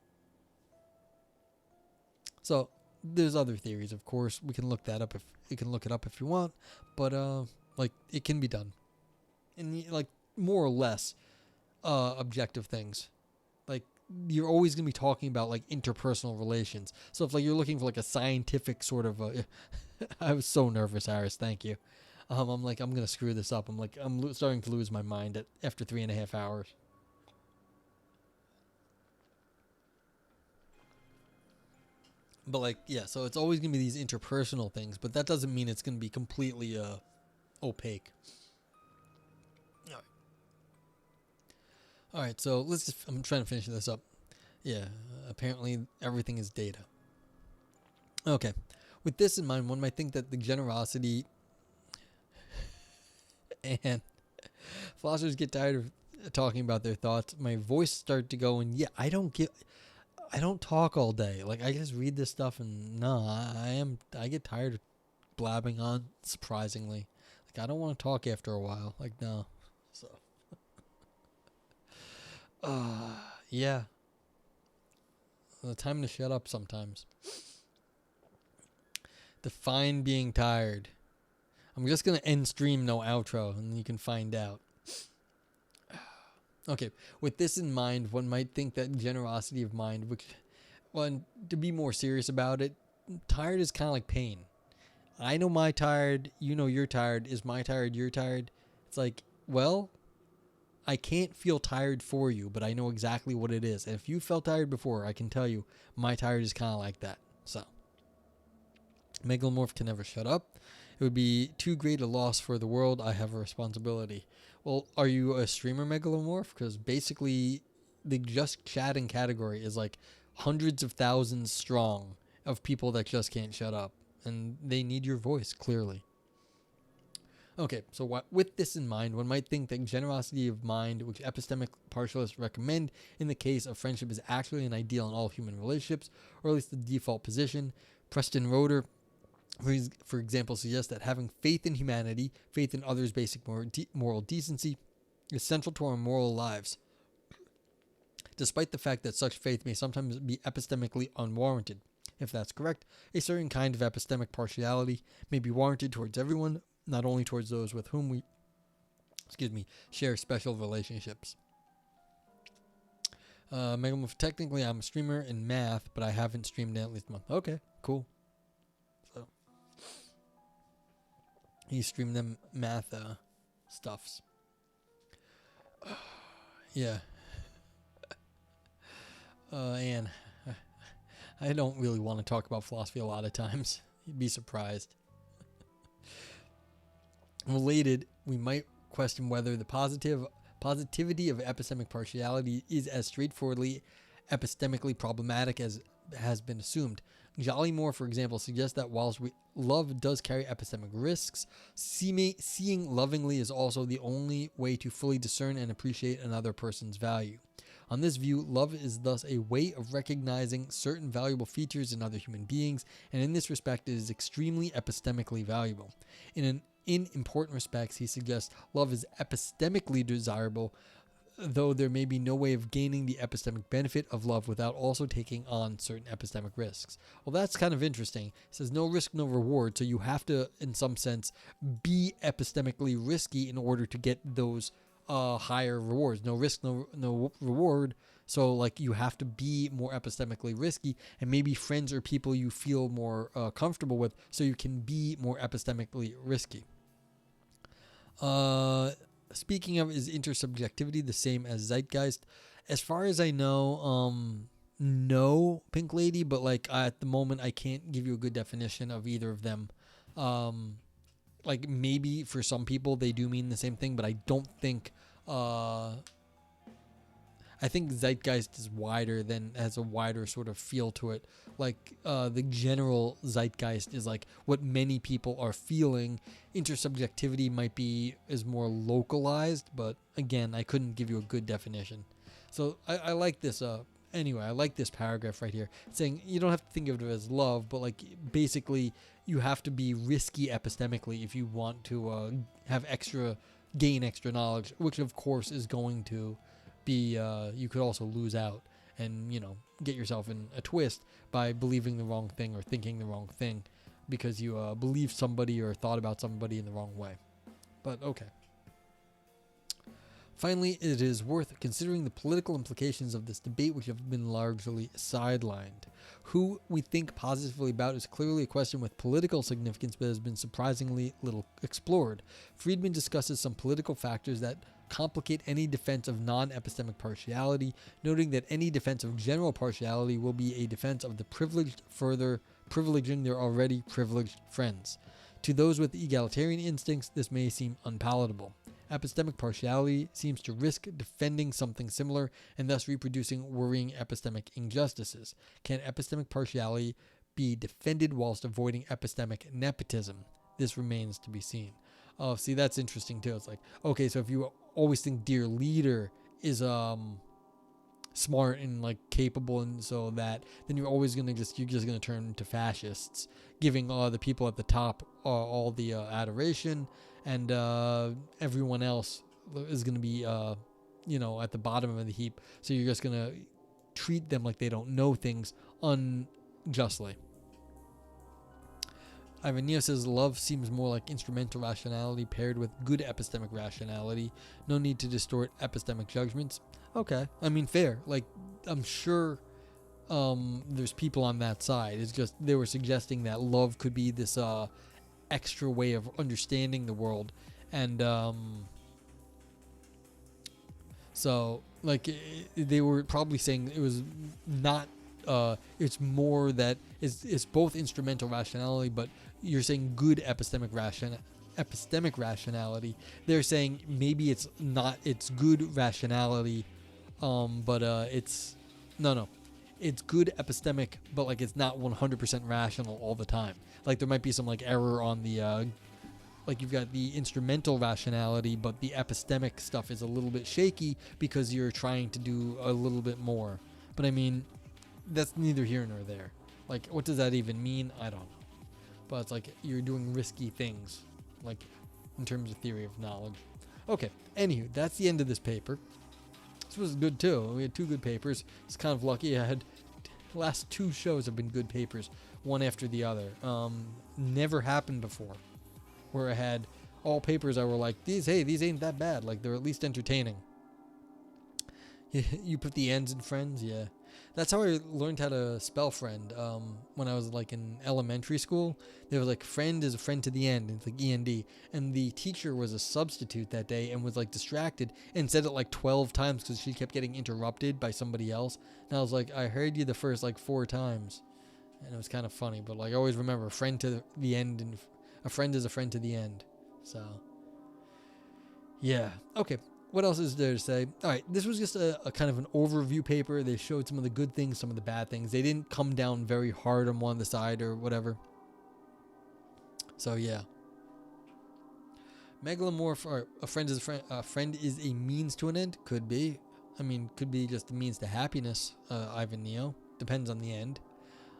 So there's other theories, of course. We can look that up if you can look it up if you want, but like it can be done, and like more or less objective things. Like you're always gonna be talking about like interpersonal relations. So if like you're looking for like a scientific sort of, I was so nervous, Aris. Thank you. I'm like I'm gonna screw this up. I'm starting to lose my mind after 3.5 hours. But like, yeah, so it's always going to be these interpersonal things, but that doesn't mean it's going to be completely opaque. All right. All right, so I'm trying to finish this up. Yeah, apparently everything is data. Okay. With this in mind, one might think that the generosity and philosophers get tired of talking about their thoughts. My voice started to go, and yeah, I don't talk all day. Like I just read this stuff, and no, I get tired of blabbing on, surprisingly. Like I don't want to talk after a while. Like no. So yeah. The time to shut up sometimes. Define being tired. I'm just going to end stream no outro, and you can find out. Okay, with this in mind, one might think that generosity of mind, which, well, to be more serious about it, tired is kind of like pain. I know my tired, you know you're tired, is my tired, you're tired. It's like, well, I can't feel tired for you, but I know exactly what it is. And if you felt tired before, I can tell you, my tired is kind of like that. So, Megalomorph can never shut up. It would be too great a loss for the world. I have a responsibility. Well, are you a streamer, Megalomorph? Because basically, the just chatting category is like hundreds of thousands strong of people that just can't shut up. And they need your voice, clearly. Okay, so with this in mind, one might think that generosity of mind, which epistemic partialists recommend in the case of friendship, is actually an ideal in all human relationships, or at least the default position. Preston Roeder, for example, suggests that having faith in humanity, faith in others' basic moral decency, is central to our moral lives, despite the fact that such faith may sometimes be epistemically unwarranted. If that's correct, a certain kind of epistemic partiality may be warranted towards everyone, not only towards those with whom we, share special relationships. Technically, I'm a streamer in math, but I haven't streamed in at least a month. Okay, cool. So, you stream them math stuffs. Yeah. And I don't really want to talk about philosophy a lot of times. You'd be surprised. Related, we might question whether the Positivity of epistemic partiality is as straightforwardly epistemically problematic as has been assumed. Jollymore, for example, suggests that whilst love does carry epistemic risks, seeing lovingly is also the only way to fully discern and appreciate another person's value. On this view, love is thus a way of recognizing certain valuable features in other human beings, and in this respect, it is extremely epistemically valuable. In important respects, he suggests love is epistemically desirable, though there may be no way of gaining the epistemic benefit of love without also taking on certain epistemic risks. Well, that's kind of interesting. It says no risk, no reward, so you have to, in some sense, be epistemically risky in order to get those higher rewards. No risk, no reward. So like you have to be more epistemically risky, and maybe friends or people you feel more comfortable with, so you can be more epistemically risky. Speaking of, is intersubjectivity the same as zeitgeist? As far as I know, no, Pink Lady, but like at the moment I can't give you a good definition of either of them. Like maybe for some people they do mean the same thing, but I don't think I think zeitgeist is wider, has a wider sort of feel to it. Like the general zeitgeist is like what many people are feeling. Intersubjectivity is more localized, but again, I couldn't give you a good definition. So I like this. Anyway, I like this paragraph right here. It's saying you don't have to think of it as love, but like basically you have to be risky epistemically if you want to gain extra knowledge, which of course is going to be you could also lose out and get yourself in a twist by believing the wrong thing or thinking the wrong thing because you believed somebody or thought about somebody in the wrong way. But okay. Finally, it is worth considering the political implications of this debate, which have been largely sidelined. Who we think positively about is clearly a question with political significance, but has been surprisingly little explored. Friedman discusses some political factors that complicate any defense of non-epistemic partiality, noting that any defense of general partiality will be a defense of the privileged, further privileging their already privileged friends. To those with egalitarian instincts, this may seem unpalatable. Epistemic partiality seems to risk defending something similar and thus reproducing worrying epistemic injustices. Can epistemic partiality be defended whilst avoiding epistemic nepotism? This remains to be seen. Oh, see, that's interesting too. It's like, okay, so if you always think Dear Leader is smart and like capable and so that, then you're always you're just gonna turn into fascists, giving the people at the top all the adoration, and everyone else is gonna be at the bottom of the heap. So you're just gonna treat them like they don't know things unjustly. Ivan Neo says love seems more like instrumental rationality paired with good epistemic rationality. No need to distort epistemic judgments. Okay, I mean, fair. Like, I'm sure there's people on that side. It's just they were suggesting that love could be this extra way of understanding the world, and so like they were probably saying it was not. It's more that it's both instrumental rationality, but you're saying good epistemic rationality. They're saying maybe it's not. It's good rationality, but it's no. It's good epistemic, but like it's not 100% rational all the time. Like there might be some like error on the like you've got the instrumental rationality, but the epistemic stuff is a little bit shaky because you're trying to do a little bit more. But I mean, that's neither here nor there. Like, what does that even mean? I don't know. But it's like you're doing risky things, like in terms of theory of knowledge. Okay, anywho, that's the end of this paper. This was good too. We had two good papers. It's kind of lucky I had last two shows have been good papers, one after the other. Never happened before, where I had all papers I were like, these ain't that bad. Like they're at least entertaining. You put the ends in friends, yeah. That's how I learned how to spell friend. When I was like in elementary school, there was like friend is a friend to the end. It's like END. And the teacher was a substitute that day and was like distracted and said it like 12 times because she kept getting interrupted by somebody else. And I was like, I heard you the first like 4 times. And it was kind of funny, but like I always remember friend to the end, and a friend is a friend to the end. So yeah. Okay. what else is there to say? All right, this was just a kind of an overview paper. They showed some of the good things, some of the bad things. They didn't come down very hard on one side or whatever. So yeah. Megalomorph, or a friend is a means to an end. Could be. I mean, could be just a means to happiness, Ivan Neo. Depends on the end.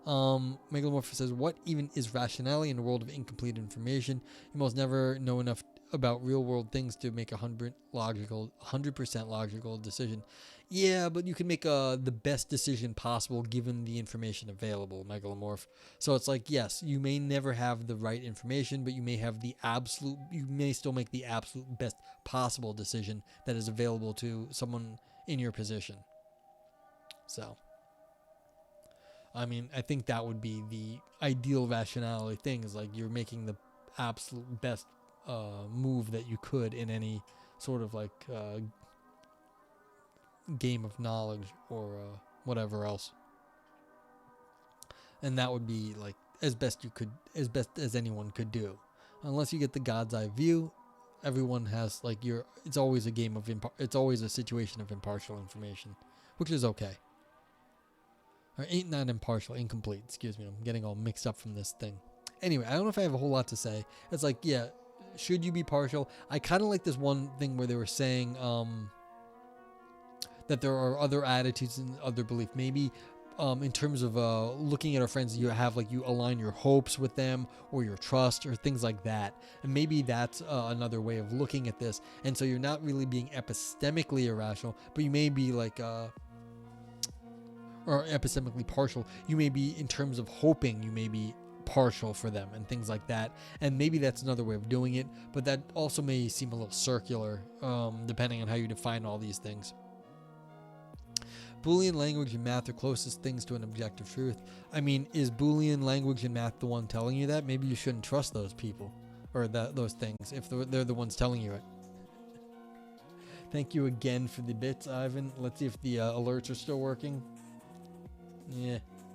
Megalomorph says, what even is rationality in a world of incomplete information? You must never know enough about real world things to make 100% logical decision. Yeah, but you can make the best decision possible given the information available, Megalomorph. So it's like, yes, you may never have the right information, but you may still make the absolute best possible decision that is available to someone in your position. So, I mean, I think that would be the ideal rationality thing, is like you're making the absolute best move that you could in any sort of like game of knowledge or whatever else, and that would be like as best as anyone could do. Unless you get the god's eye view, everyone has like it's always a game of it's always a situation of impartial information, which is okay. Or not impartial, incomplete. Excuse me, I'm getting all mixed up from this thing. Anyway, I don't know if I have a whole lot to say. It's like, yeah, should you be partial? I kind of like this one thing where they were saying that there are other attitudes and other belief. Maybe in terms of looking at our friends, you align your hopes with them or your trust or things like that. And maybe that's another way of looking at this. And so you're not really being epistemically irrational, but you may be like... or epistemically partial. You may be, in terms of hoping, you may be partial for them and things like that, and maybe that's another way of doing it, but that also may seem a little circular, depending on how you define all these things. Boolean language and math are closest things to an objective truth. I mean, is Boolean language and math the one telling you that? Maybe you shouldn't trust those people or those things if they're the ones telling you it. Thank you again for the bits, Ivan. Let's see if the alerts are still working. Yeah.